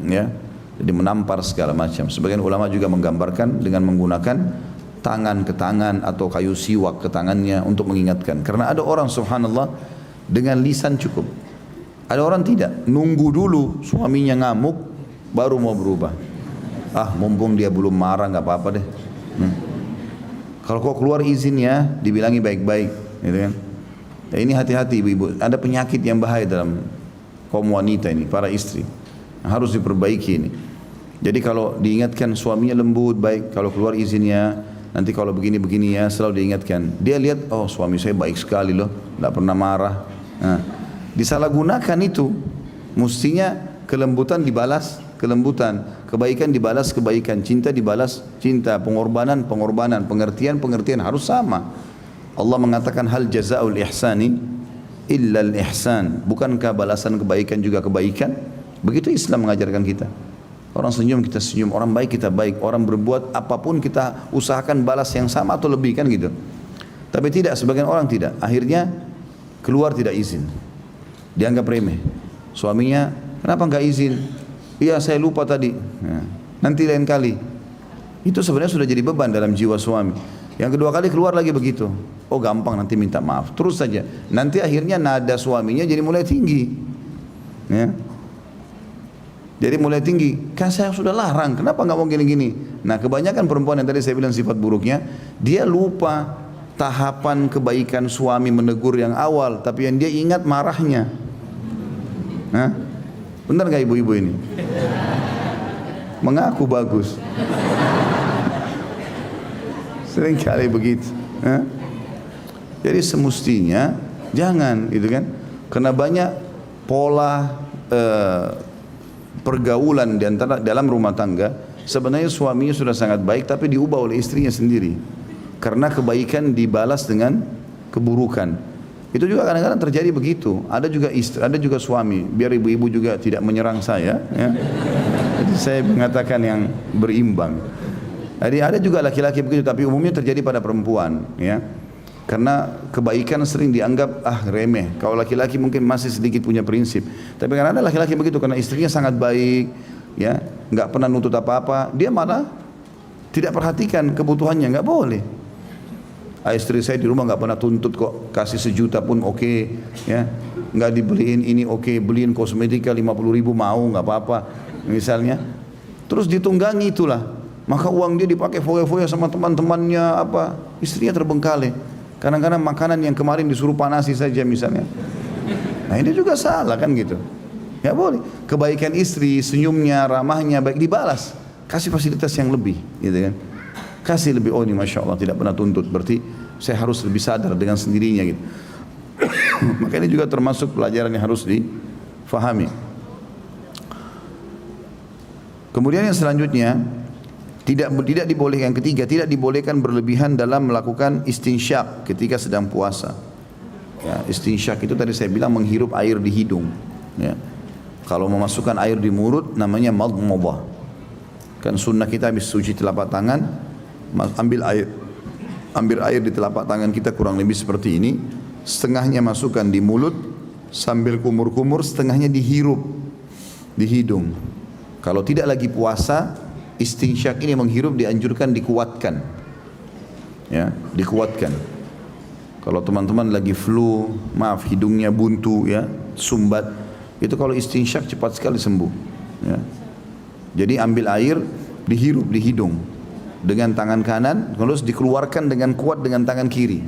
Speaker 1: ya. Jadi menampar segala macam. Sebagian ulama juga menggambarkan dengan menggunakan tangan ke tangan atau kayu siwak ke tangannya untuk mengingatkan. Karena ada orang subhanallah dengan lisan cukup. Ada orang tidak, nunggu dulu suaminya ngamuk baru mau berubah. Ah, mumpung dia belum marah nggak apa-apa deh. Kalau kau keluar izinnya dibilangi baik-baik, gitu kan. Ya, ini hati-hati ibu-ibu. Ada penyakit yang bahaya dalam kaum wanita ini, para istri. Harus diperbaiki ini. Jadi kalau diingatkan suaminya lembut, baik, kalau keluar izinnya, nanti kalau begini-begini ya, selalu diingatkan. Dia lihat, oh suami saya baik sekali loh, tidak pernah marah. Nah, disalahgunakan itu. Mestinya kelembutan dibalas kelembutan, kebaikan dibalas kebaikan, cinta dibalas cinta, pengorbanan pengorbanan, pengertian pengertian, harus sama. Allah mengatakan hal jazaa'ul ihsani illa al-ihsan. Bukankah balasan kebaikan juga kebaikan? Begitu Islam mengajarkan kita. Orang senyum kita senyum, orang baik kita baik, orang berbuat apapun kita usahakan balas yang sama atau lebih, kan gitu. Tapi tidak, sebagian orang tidak. Akhirnya keluar tidak izin, dianggap remeh. Suaminya, kenapa enggak izin? Iya saya lupa tadi, nah, nanti lain kali. Itu sebenarnya sudah jadi beban dalam jiwa suami. Yang kedua kali keluar lagi begitu. Oh gampang, nanti minta maaf, terus saja. Nanti akhirnya nada suaminya jadi mulai tinggi, ya. Jadi mulai tinggi, kan saya sudah larang, kenapa nggak mau gini-gini? Nah kebanyakan perempuan yang tadi saya bilang sifat buruknya, dia lupa tahapan kebaikan suami menegur yang awal, tapi yang dia ingat marahnya. Nah, benar nggak ibu-ibu ini? Mengaku bagus. Sering kali begitu. Jadi semestinya jangan, gitu kan? Karena banyak pola pergaulan di antara dalam rumah tangga, sebenarnya suaminya sudah sangat baik tapi diubah oleh istrinya sendiri karena kebaikan dibalas dengan keburukan. Itu juga kadang-kadang terjadi begitu. Ada juga istri, ada juga suami. Biar ibu-ibu juga tidak menyerang saya, ya. Jadi saya mengatakan yang berimbang. Jadi ada juga laki-laki begitu, tapi umumnya terjadi pada perempuan, ya. Karena kebaikan sering dianggap remeh. Kalau laki-laki mungkin masih sedikit punya prinsip. Tapi karena ada laki-laki begitu, karena istrinya sangat baik, ya, nggak pernah nuntut apa-apa, dia malah tidak perhatikan kebutuhannya, nggak boleh. Istri saya di rumah nggak pernah tuntut kok, kasih 1 juta pun oke, ya, nggak dibeliin ini oke, beliin kosmetika 50.000 mau nggak apa-apa, misalnya. Terus ditunggangi itulah, maka uang dia dipakai foya-foya sama teman-temannya apa, istrinya terbengkalai. Kadang-kadang makanan yang kemarin disuruh panasi saja misalnya. Nah ini juga salah kan gitu. Ya boleh. Kebaikan istri, senyumnya, ramahnya baik dibalas. Kasih fasilitas yang lebih, gitu kan. Kasih lebih, oh ini Masya Allah tidak pernah tuntut. Berarti saya harus lebih sadar dengan sendirinya gitu. Maka ini juga termasuk pelajaran yang harus difahami. Kemudian yang selanjutnya, tidak dibolehkan, yang ketiga, tidak dibolehkan berlebihan dalam melakukan istinsyak ketika sedang puasa. Ya, istinsyak itu tadi saya bilang menghirup air di hidung. Ya. Kalau memasukkan air di mulut namanya madmadah. Kan sunnah kita habis cuci telapak tangan, ambil air di telapak tangan kita kurang lebih seperti ini, setengahnya masukkan di mulut sambil kumur-kumur, setengahnya dihirup di hidung. Kalau tidak lagi puasa, istinsyak ini menghirup dianjurkan dikuatkan, ya, dikuatkan. Kalau teman-teman lagi flu, maaf hidungnya buntu, ya, sumbat, itu kalau istinsyak cepat sekali sembuh, ya. Jadi ambil air, dihirup di hidung dengan tangan kanan, terus dikeluarkan dengan kuat dengan tangan kiri.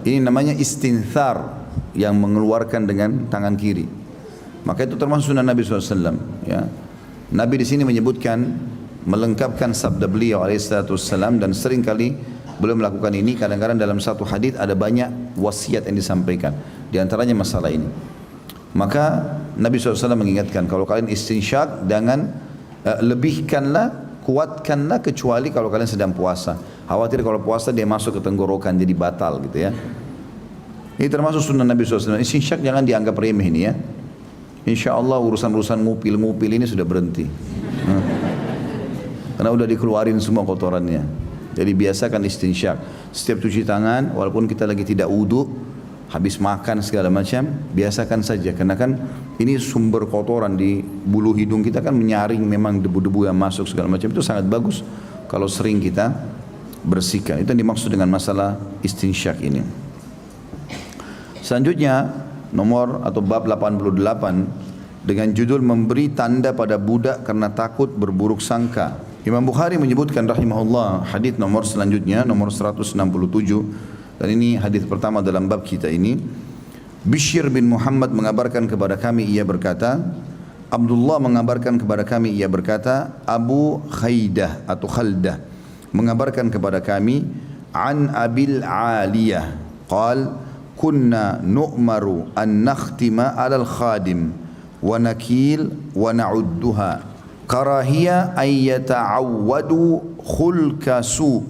Speaker 1: Ini namanya istinthar, yang mengeluarkan dengan tangan kiri. Maka itu termasuk sunnah Nabi SAW, ya. Nabi di sini menyebutkan, melengkapkan sabda beliau alaihissalam, dan sering kali beliau melakukan ini. Kadang-kadang dalam satu hadis ada banyak wasiat yang disampaikan, di antaranya masalah ini. Maka Nabi SAW mengingatkan, kalau kalian istinsyak jangan lebihkanlah, kuatkanlah kecuali kalau kalian sedang puasa. Khawatir kalau puasa dia masuk ke tenggorokan jadi batal gitu ya. Ini termasuk sunnah Nabi SAW. Istinsyak jangan dianggap remeh ini ya. Insya Allah urusan-urusan ngupil ini sudah berhenti. Karena udah dikeluarin semua kotorannya. Jadi biasakan istinsyak. Setiap cuci tangan, walaupun kita lagi tidak wudu, habis makan segala macam, biasakan saja. Karena kan ini sumber kotoran di bulu hidung kita kan menyaring memang debu-debu yang masuk segala macam. Itu sangat bagus kalau sering kita bersihkan. Itu yang dimaksud dengan masalah istinsyak ini. Selanjutnya nomor atau bab 88 dengan judul memberi tanda pada budak karena takut berburuk sangka. Imam Bukhari menyebutkan rahimahullah hadis nomor selanjutnya nomor 167 dan ini hadis pertama dalam bab kita ini. Bishr bin Muhammad mengabarkan kepada kami ia berkata, Abdullah mengabarkan kepada kami ia berkata, Abu Khaidah atau Khaldah mengabarkan kepada kami an Abil Aliyah qal kunna nu'maru an nakhtima 'alal khadim wa nakil wa na'udduha karahiyya ay yata'awwadu khulka su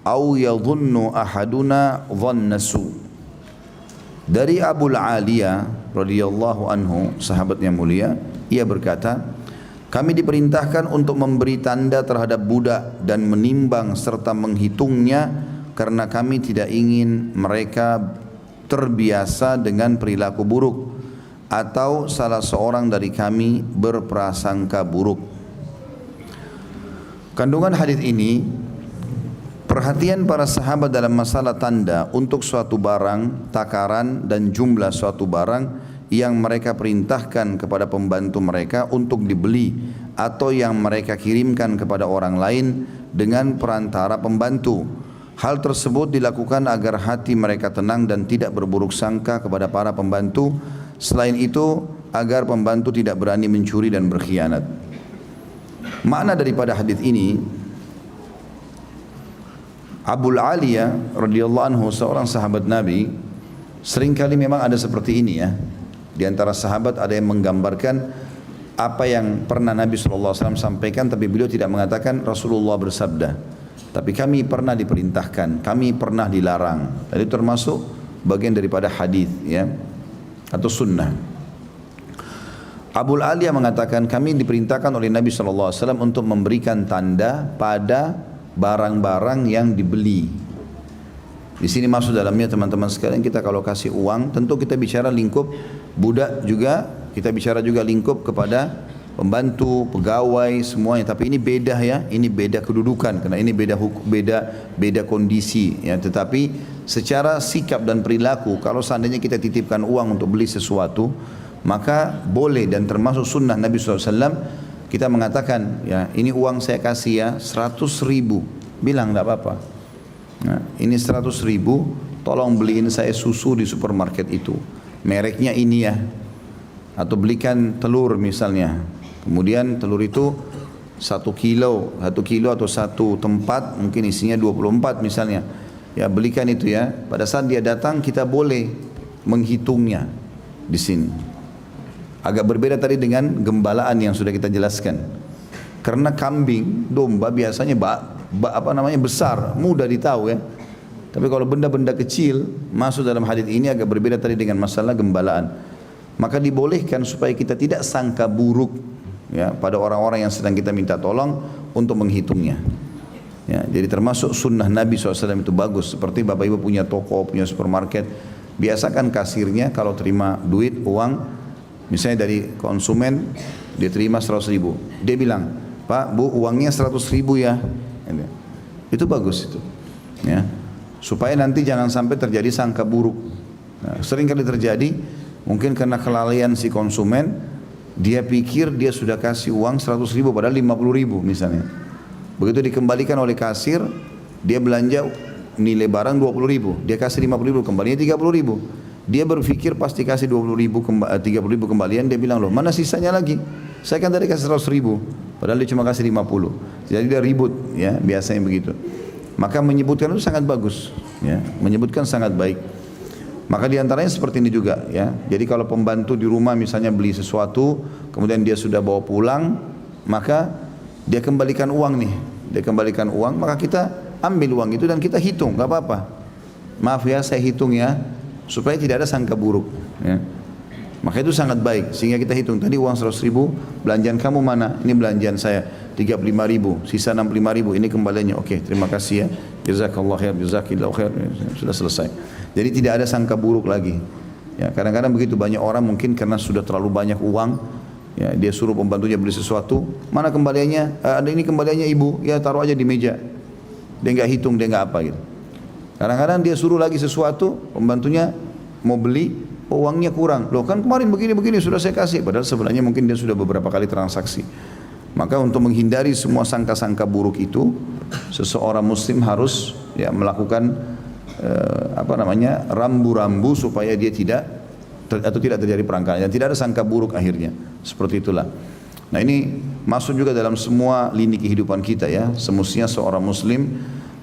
Speaker 1: au yadhunnu ahaduna dhanna su. Dari Abul Aliyah radhiyallahu anhu, sahabat yang mulia, ia berkata, kami diperintahkan untuk memberi tanda terhadap budak dan menimbang serta menghitungnya karena kami tidak ingin mereka terbiasa dengan perilaku buruk atau salah seorang dari kami berprasangka buruk. Kandungan hadis ini, perhatian para sahabat dalam masalah tanda untuk suatu barang, takaran dan jumlah suatu barang yang mereka perintahkan kepada pembantu mereka untuk dibeli atau yang mereka kirimkan kepada orang lain dengan perantara pembantu. Hal tersebut dilakukan agar hati mereka tenang dan tidak berburuk sangka kepada para pembantu. Selain itu, agar pembantu tidak berani mencuri dan berkhianat. Makna daripada hadis ini, Abul Aliyah radhiyallahu anhu seorang sahabat Nabi, seringkali memang ada seperti ini ya. Di antara sahabat ada yang menggambarkan apa yang pernah Nabi SAW sampaikan, tapi beliau tidak mengatakan Rasulullah bersabda. Tapi kami pernah diperintahkan, kami pernah dilarang. Jadi termasuk bagian daripada hadis ya, atau sunnah. Abul Aliyah mengatakan kami diperintahkan oleh Nabi SAW untuk memberikan tanda pada barang-barang yang dibeli. Di sini masuk dalamnya teman-teman sekalian, kita kalau kasih uang tentu kita bicara lingkup budak juga, kita bicara juga lingkup kepada pembantu, pegawai, semuanya. Tapi ini beda ya, ini beda kedudukan karena ini beda kondisi ya. Tetapi secara sikap dan perilaku, kalau seandainya kita titipkan uang untuk beli sesuatu, maka boleh dan termasuk sunnah Nabi SAW kita mengatakan ya ini uang saya kasih ya 100.000, bilang tidak apa-apa. Nah, ini 100.000, tolong beliin saya susu di supermarket itu, mereknya ini ya, atau belikan telur misalnya. Kemudian telur itu 1 kilo atau satu tempat mungkin isinya 24 misalnya. Ya belikan itu ya. Pada saat dia datang kita boleh menghitungnya di sini. Agak berbeda tadi dengan gembalaan yang sudah kita jelaskan. Karena kambing, domba biasanya besar, mudah ditahu ya. Tapi kalau benda-benda kecil masuk dalam hadis ini agak berbeda tadi dengan masalah gembalaan. Maka dibolehkan supaya kita tidak sangka buruk ya pada orang-orang yang sedang kita minta tolong untuk menghitungnya. Ya, jadi termasuk sunnah Nabi SAW itu bagus. Seperti bapak ibu punya toko, punya supermarket, biasakan kasirnya kalau terima duit, uang, misalnya dari konsumen, dia terima 100.000. Dia bilang, Pak, Bu, uangnya 100.000 ya. Itu bagus itu. Ya, supaya nanti jangan sampai terjadi sangka buruk. Nah, sering kali terjadi, mungkin karena kelalaian si konsumen, dia pikir dia sudah kasih uang 100.000 padahal 50.000 misalnya. Begitu dikembalikan oleh kasir, dia belanja nilai barang 20.000, dia kasih 50.000, kembalinya 30.000. Dia berpikir pasti kasih 30.000 kembalian, dia bilang loh mana sisanya lagi? Saya kan tadi kasih 100.000, padahal dia cuma kasih 50. Jadi dia ribut ya, biasanya begitu. Maka menyebutkan itu sangat bagus, ya, menyebutkan sangat baik. Maka diantaranya seperti ini juga ya. Jadi kalau pembantu di rumah misalnya beli sesuatu, kemudian dia sudah bawa pulang, maka dia kembalikan uang nih. Dia kembalikan uang, maka kita ambil uang itu dan kita hitung, nggak apa-apa. Maaf ya, saya hitung ya, supaya tidak ada sangka buruk. Ya. Maka itu sangat baik, sehingga kita hitung tadi uang 100 ribu, belanjaan kamu mana? Ini belanjaan saya 35 ribu, sisa 65 ribu, ini kembaliannya. Oke, terima kasih ya. Jazakallah khair, jazakillah khair. Sudah selesai. Jadi tidak ada sangka buruk lagi. Ya, kadang-kadang begitu banyak orang mungkin karena sudah terlalu banyak uang, ya, dia suruh pembantunya beli sesuatu, mana kembaliannya? Ada ini kembaliannya ibu, ya taruh aja di meja. Dia nggak hitung, dia nggak apa gitu. Kadang-kadang dia suruh lagi sesuatu, pembantunya mau beli, oh, uangnya kurang. Loh kan kemarin begini-begini sudah saya kasih, padahal sebenarnya mungkin dia sudah beberapa kali transaksi. Maka untuk menghindari semua sangka-sangka buruk itu, seseorang muslim harus ya melakukan rambu-rambu supaya dia tidak terjadi perangkap dan tidak ada sangka buruk akhirnya. Seperti itulah. Nah, ini masuk juga dalam semua lini kehidupan kita ya. Semestinya seorang muslim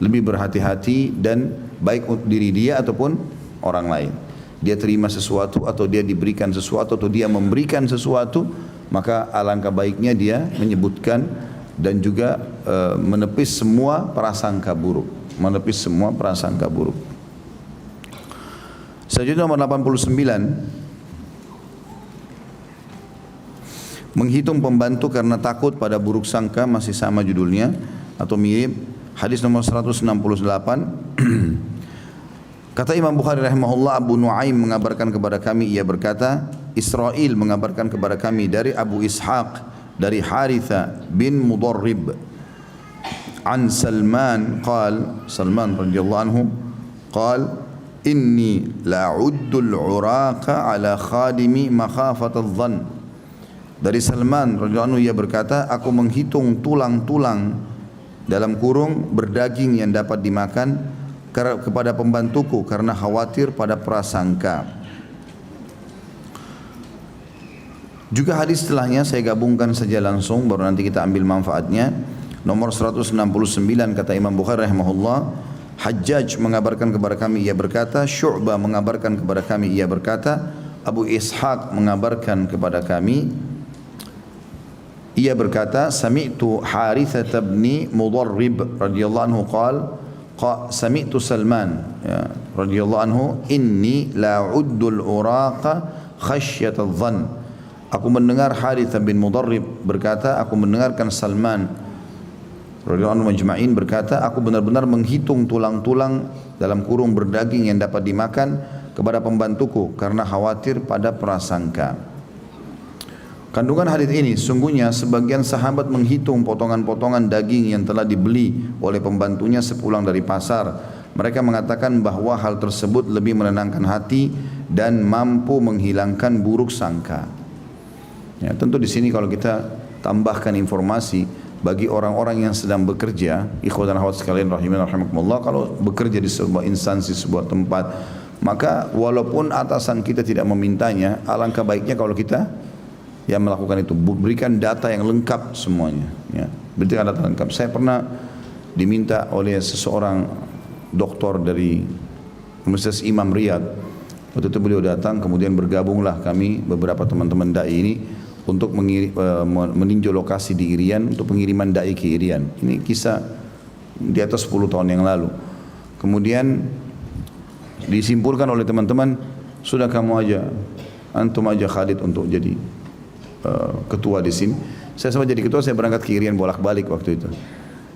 Speaker 1: lebih berhati-hati dan baik untuk diri dia ataupun orang lain. Dia terima sesuatu atau dia diberikan sesuatu atau dia memberikan sesuatu, maka alangkah baiknya dia menyebutkan dan juga menepis semua prasangka buruk. Menepis semua prasangka buruk. Selanjutnya nomor 89. Menghitung pembantu karena takut pada buruk sangka, masih sama judulnya atau mirip. Hadis nomor 168. Kata Imam Bukhari rahimahullah, Abu Nuaim mengabarkan kepada kami, ia berkata, Israel mengabarkan kepada kami dari Abu Ishaq, dari Haritha bin Mudarrib, an Salman qal, Salman radhiyallahu anhu qal, inni la'uddul uraqa ala khadimi makhafat adh-dhann. Dari Salman radhiyallahu anhu ia berkata, aku menghitung tulang-tulang dalam kurung berdaging yang dapat dimakan kepada pembantuku karena khawatir pada prasangka. Juga hadis setelahnya saya gabungkan saja langsung, baru nanti kita ambil manfaatnya. Nomor 169 kata Imam Bukhari rahimahullah, Hajjaj mengabarkan kepada kami ia berkata, Syu'bah mengabarkan kepada kami ia berkata, Abu Ishaq mengabarkan kepada kami ia berkata, sami'tu Harithah bin Mudarrib radhiyallahu anhu qala, sami'tu Salman ya, radhiyallahu anhu, inni la'uddul uraqa khasyatadh dhann. Aku mendengar Harithah bin Mudarrib berkata, aku mendengarkan Salman radhiyallahu anhu majma'in berkata, aku benar-benar menghitung tulang-tulang dalam kurung berdaging yang dapat dimakan kepada pembantuku karena khawatir pada prasangka. Kandungan hadis ini, sungguhnya sebagian sahabat menghitung potongan-potongan daging yang telah dibeli oleh pembantunya sepulang dari pasar. Mereka mengatakan bahwa hal tersebut lebih menenangkan hati dan mampu menghilangkan buruk sangka. Ya, tentu di sini kalau kita tambahkan informasi bagi orang-orang yang sedang bekerja, ikhwan dan akhwat sekalian rahimani rahimakumullah, kalau bekerja di sebuah instansi, sebuah tempat, maka walaupun atasan kita tidak memintanya, alangkah baiknya kalau kita yang melakukan itu, berikan data yang lengkap semuanya ya. Berikan data lengkap. Saya pernah diminta oleh seseorang doktor dari Universitas Imam Riyadh. Waktu itu beliau datang, kemudian bergabunglah kami beberapa teman-teman dai ini untuk meninjau lokasi di Irian untuk pengiriman dai ke Irian. Ini kisah di atas 10 tahun yang lalu. Kemudian disimpulkan oleh teman-teman, sudah kamu aja, antum aja Khalid untuk jadi ketua di sini. Saya sama jadi ketua, saya berangkat ke Irian bolak-balik waktu itu.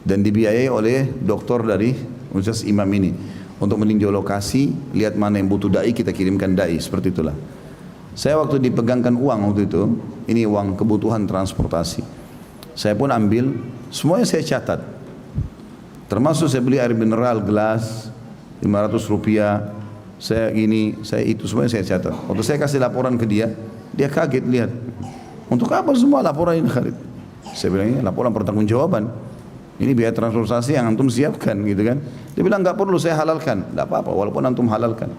Speaker 1: Dan dibiayai oleh doktor dari Universitas Imam ini untuk meninjau lokasi, lihat mana yang butuh dai, kita kirimkan dai, seperti itulah. Saya waktu dipegangkan uang waktu itu, ini uang kebutuhan transportasi. Saya pun ambil, semuanya saya catat. Termasuk saya beli air mineral gelas 500 rupiah, saya gini, saya itu, semuanya saya catat. Waktu saya kasih laporan ke dia, dia kaget lihat. Untuk apa semua laporan ini Khalid? Saya bilang ini laporan pertanggungjawaban. Ini biaya transportasi yang antum siapkan gitu kan. Dia bilang enggak perlu, saya halalkan. Enggak apa-apa walaupun antum halalkan.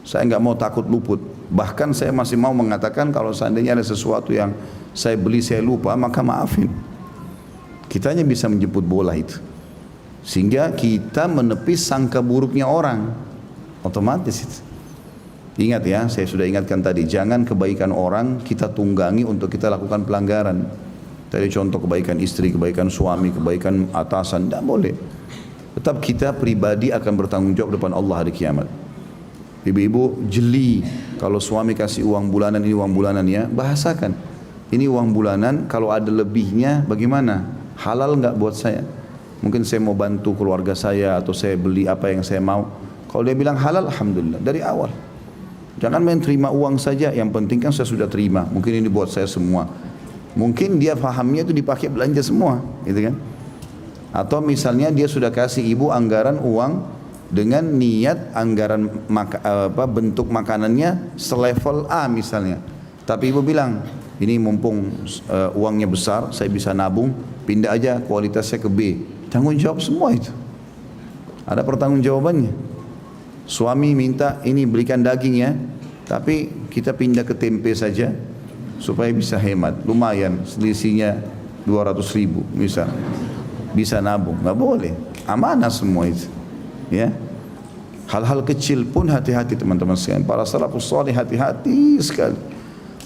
Speaker 1: Saya enggak mau takut luput. Bahkan saya masih mau mengatakan kalau seandainya ada sesuatu yang saya beli saya lupa, maka maafin. Kita hanya bisa menjemput bola itu. Sehingga kita menepis sangka buruknya orang. Otomatis itu. Ingat ya, saya sudah ingatkan tadi, jangan kebaikan orang kita tunggangi untuk kita lakukan pelanggaran. Tadi contoh kebaikan istri, kebaikan suami, kebaikan atasan, tidak boleh. Tetap kita pribadi akan bertanggung jawab depan Allah hari kiamat. Ibu-ibu jeli, kalau suami kasih uang bulanan, ini uang bulanan ya, bahasakan. Ini uang bulanan, kalau ada lebihnya bagaimana? Halal nggak buat saya? Mungkin saya mau bantu keluarga saya atau saya beli apa yang saya mau. Kalau dia bilang halal, alhamdulillah dari awal. Jangan main terima uang saja, yang penting kan saya sudah terima. Mungkin ini buat saya semua. Mungkin dia fahamnya itu dipakai belanja semua, gitu kan? Atau misalnya dia sudah kasih ibu anggaran uang dengan niat anggaran bentuk makanannya selevel A misalnya. Tapi ibu bilang, ini mumpung uangnya besar, saya bisa nabung, pindah aja kualitasnya ke B. Tanggung jawab semua itu. Ada pertanggungjawabannya. Suami minta ini belikan daging ya, tapi kita pindah ke tempe saja supaya bisa hemat. Lumayan selisihnya 200.000 misal. Bisa nabung, nggak boleh. Amanah semua itu. Ya. Hal-hal kecil pun hati-hati teman-teman sekalian. Para salafus salih hati-hati sekali.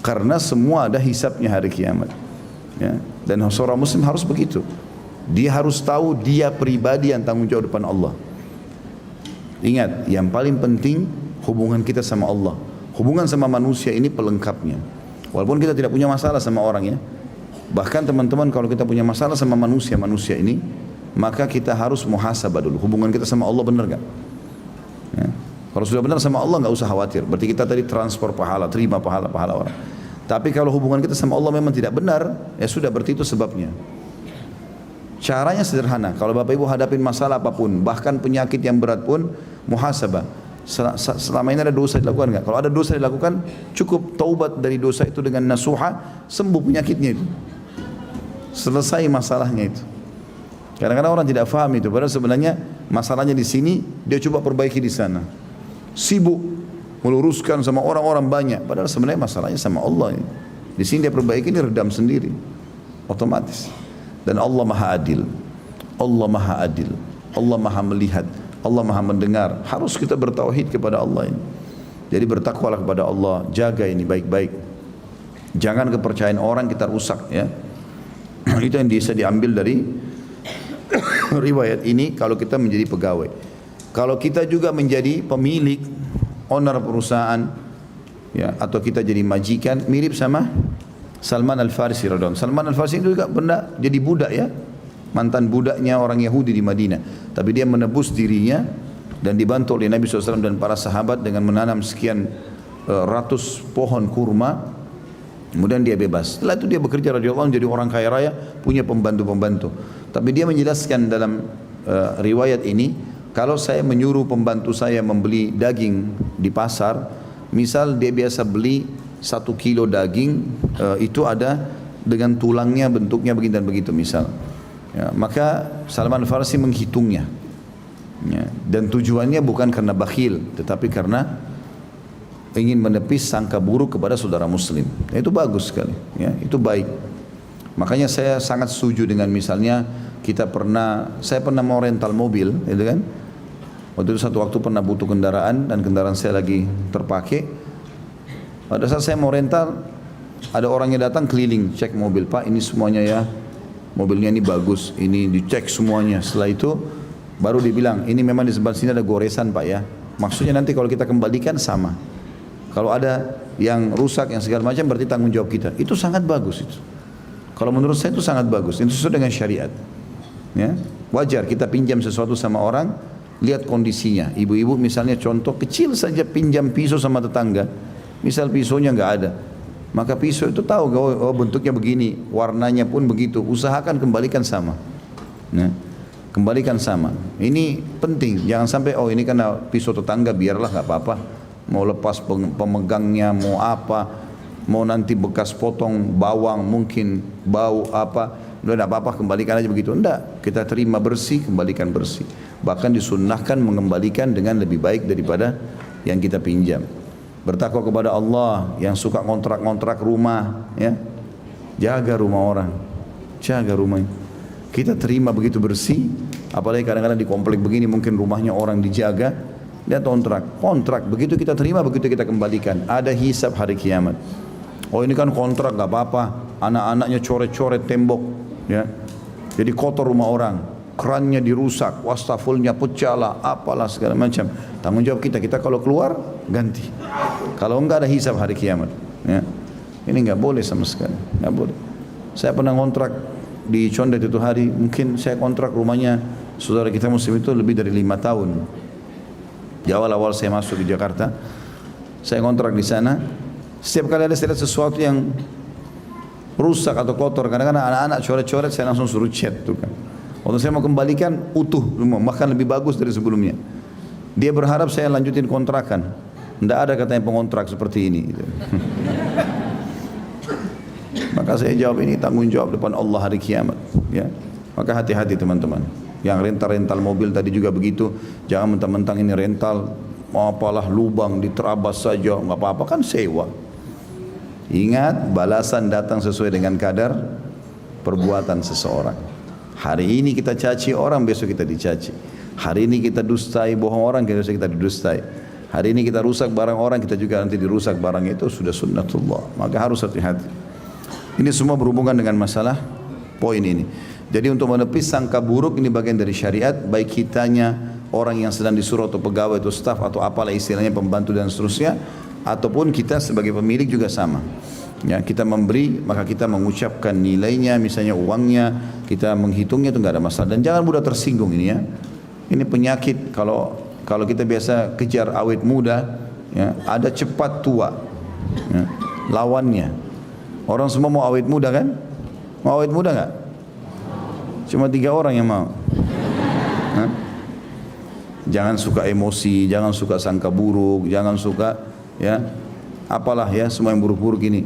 Speaker 1: Karena semua ada hisabnya hari kiamat. Ya. Dan seorang muslim harus begitu. Dia harus tahu dia pribadi yang tanggung jawab depan Allah. Ingat, yang paling penting hubungan kita sama Allah. Hubungan sama manusia ini pelengkapnya. Walaupun kita tidak punya masalah sama orang ya. Bahkan teman-teman kalau kita punya masalah sama manusia ini, maka kita harus muhasabah dulu. Hubungan kita sama Allah benar gak? Ya. Kalau sudah benar sama Allah nggak usah khawatir. Berarti kita tadi transfer pahala, terima pahala orang. Tapi kalau hubungan kita sama Allah memang tidak benar, ya sudah berarti itu sebabnya. Caranya sederhana. Kalau Bapak Ibu hadapin masalah apapun, bahkan penyakit yang berat pun, muhasabah. Selama ini ada dosa dilakukan enggak? Kalau ada dosa dilakukan, cukup taubat dari dosa itu dengan nasuha, sembuh penyakitnya itu. Selesai masalahnya itu. Kadang-kadang orang tidak paham itu, padahal sebenarnya masalahnya di sini, dia coba perbaiki di sana. Sibuk meluruskan sama orang-orang banyak, padahal sebenarnya masalahnya sama Allah. Di sini dia perbaiki, ini redam sendiri, otomatis. Dan Allah Maha Adil. Allah Maha Adil. Allah Maha Melihat. Allah Maha Mendengar. Harus kita bertauhid kepada Allah ini. Jadi bertakwalah kepada Allah. Jaga ini baik-baik. Jangan kepercayaan orang kita rusak ya. Itu yang bisa diambil dari riwayat ini kalau kita menjadi pegawai. Kalau kita juga menjadi pemilik, owner perusahaan ya, atau kita jadi majikan, mirip sama Salman Al-Farisi radhiyallahu anhu. Salman Al-Farisi itu juga pernah jadi budak ya, mantan budaknya orang Yahudi di Madinah. Tapi dia menebus dirinya dan dibantu oleh Nabi SAW dan para sahabat dengan menanam sekian ratus pohon kurma. Kemudian dia bebas. Setelah itu dia bekerja radhiyallahu anhu jadi orang kaya raya, punya pembantu-pembantu. Tapi dia menjelaskan dalam riwayat ini, kalau saya menyuruh pembantu saya membeli daging di pasar, misal dia biasa beli 1 kilo daging, itu ada dengan tulangnya bentuknya begini dan begitu misal. Ya, maka Salman Al-Farisi menghitungnya. Ya, dan tujuannya bukan karena bakhil, tetapi karena ingin menepis sangka buruk kepada saudara muslim. Ya, itu bagus sekali, ya, itu baik. Makanya saya sangat setuju dengan misalnya saya pernah mau rental mobil, gitu kan? Waktu itu satu waktu pernah butuh kendaraan dan kendaraan saya lagi terpakai. Pada saat saya mau rental, ada orang yang datang keliling cek mobil, Pak ini semuanya ya, mobilnya ini bagus, ini dicek semuanya. Setelah itu baru dibilang ini memang di sebelah sini ada goresan Pak ya. Maksudnya nanti kalau kita kembalikan sama. Kalau ada yang rusak yang segala macam berarti tanggung jawab kita. Itu sangat bagus itu. Kalau menurut saya itu sangat bagus. Itu sesuai dengan syariat. Ya, wajar kita pinjam sesuatu sama orang, lihat kondisinya. Ibu-ibu misalnya contoh kecil saja pinjam pisau sama tetangga. Misal pisaunya nggak ada, maka pisau itu tahu oh bentuknya begini, warnanya pun begitu. Usahakan kembalikan sama. Nah, kembalikan sama. Ini penting. Jangan sampai oh ini karena pisau tetangga biarlah nggak apa-apa. Mau lepas pemegangnya, mau apa, mau nanti bekas potong bawang mungkin bau apa, udah nggak apa-apa kembalikan aja begitu. Enggak, kita terima bersih, kembalikan bersih. Bahkan disunnahkan mengembalikan dengan lebih baik daripada yang kita pinjam. Bertakwa kepada Allah, yang suka ngontrak-ngontrak rumah, ya, jaga rumah orang, jaga rumahnya. Kita terima begitu bersih, apalagi kadang-kadang di komplek begini mungkin rumahnya orang dijaga, Dia kontrak. Begitu kita terima, begitu kita kembalikan. Ada hisab hari kiamat. Oh ini kan kontrak, gak apa-apa. Anak-anaknya coret-coret tembok, ya. Jadi kotor rumah orang, kerannya dirusak, wastafulnya pecah lah, apalah segala macam. Tanggung jawab kita kalau keluar ganti. Kalau enggak ada hisab hari kiamat, ya. Ini nggak boleh sama sekali, nggak boleh. Saya pernah kontrak di Condet itu hari, mungkin saya kontrak rumahnya saudara kita muslim itu lebih dari 5 tahun. Di awal-awal saya masuk di Jakarta, saya kontrak di sana. Setiap kali ada sesuatu yang rusak atau kotor, kadang-kadang anak-anak coret-coret, saya langsung suruh chat tuh kan. Waktu saya mau kembalikan utuh rumah, bahkan lebih bagus dari sebelumnya. Dia berharap saya lanjutin kontrakan. Tidak ada katanya pengontrak seperti ini. Gitu. Maka saya jawab, ini tanggung jawab depan Allah hari kiamat. Ya. Maka hati-hati teman-teman. Yang rental mobil tadi juga begitu. Jangan mentang-mentang ini rental, apalah lubang diterabas saja, nggak apa-apa, kan sewa. Ingat, balasan datang sesuai dengan kadar perbuatan seseorang. Hari ini kita caci orang, besok kita dicaci. Hari ini kita dustai, bohong orang, besok kita didustai. Hari ini kita rusak barang orang, kita juga nanti dirusak barang itu. Sudah sunnatullah. Maka harus hati-hati. Ini semua berhubungan dengan masalah poin ini. Jadi untuk menepis sangka buruk, ini bagian dari syariat. Baik kitanya, orang yang sedang disuruh atau pegawai atau staf atau apalah istilahnya, pembantu dan seterusnya, ataupun kita sebagai pemilik juga sama. Ya, kita memberi, maka kita mengucapkan nilainya, misalnya uangnya, kita menghitungnya, itu nggak ada masalah. Dan jangan mudah tersinggung ini ya. Ini penyakit, kalau kita biasa kejar awet muda, ya, ada cepat tua, ya, lawannya. Orang semua mau awet muda kan? Mau awet muda nggak? Cuma 3 orang yang mau. Hah? Jangan suka emosi, jangan suka sangka buruk, jangan suka ya apalah ya semua yang buruk-buruk ini.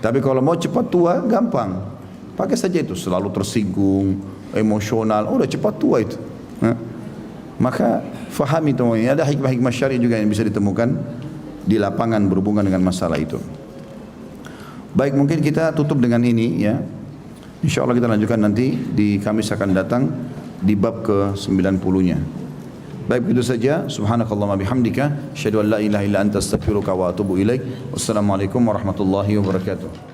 Speaker 1: Tapi kalau mau cepat tua gampang, pakai saja itu. Selalu tersinggung, emosional, udah cepat tua itu. Maka fahami teman-teman, ada hikmah-hikmah syar'i juga yang bisa ditemukan di lapangan berhubungan dengan masalah itu. Baik, mungkin kita tutup dengan ini ya. InsyaAllah kita lanjutkan nanti di Kamis akan datang di bab ke-90-nya. Baik, begitu saja. Subhanakallahumma bihamdika, asyhadu an la ilaha illa anta astaghfiruka wa atubu ilaik. Wassalamualaikum warahmatullahi wabarakatuh.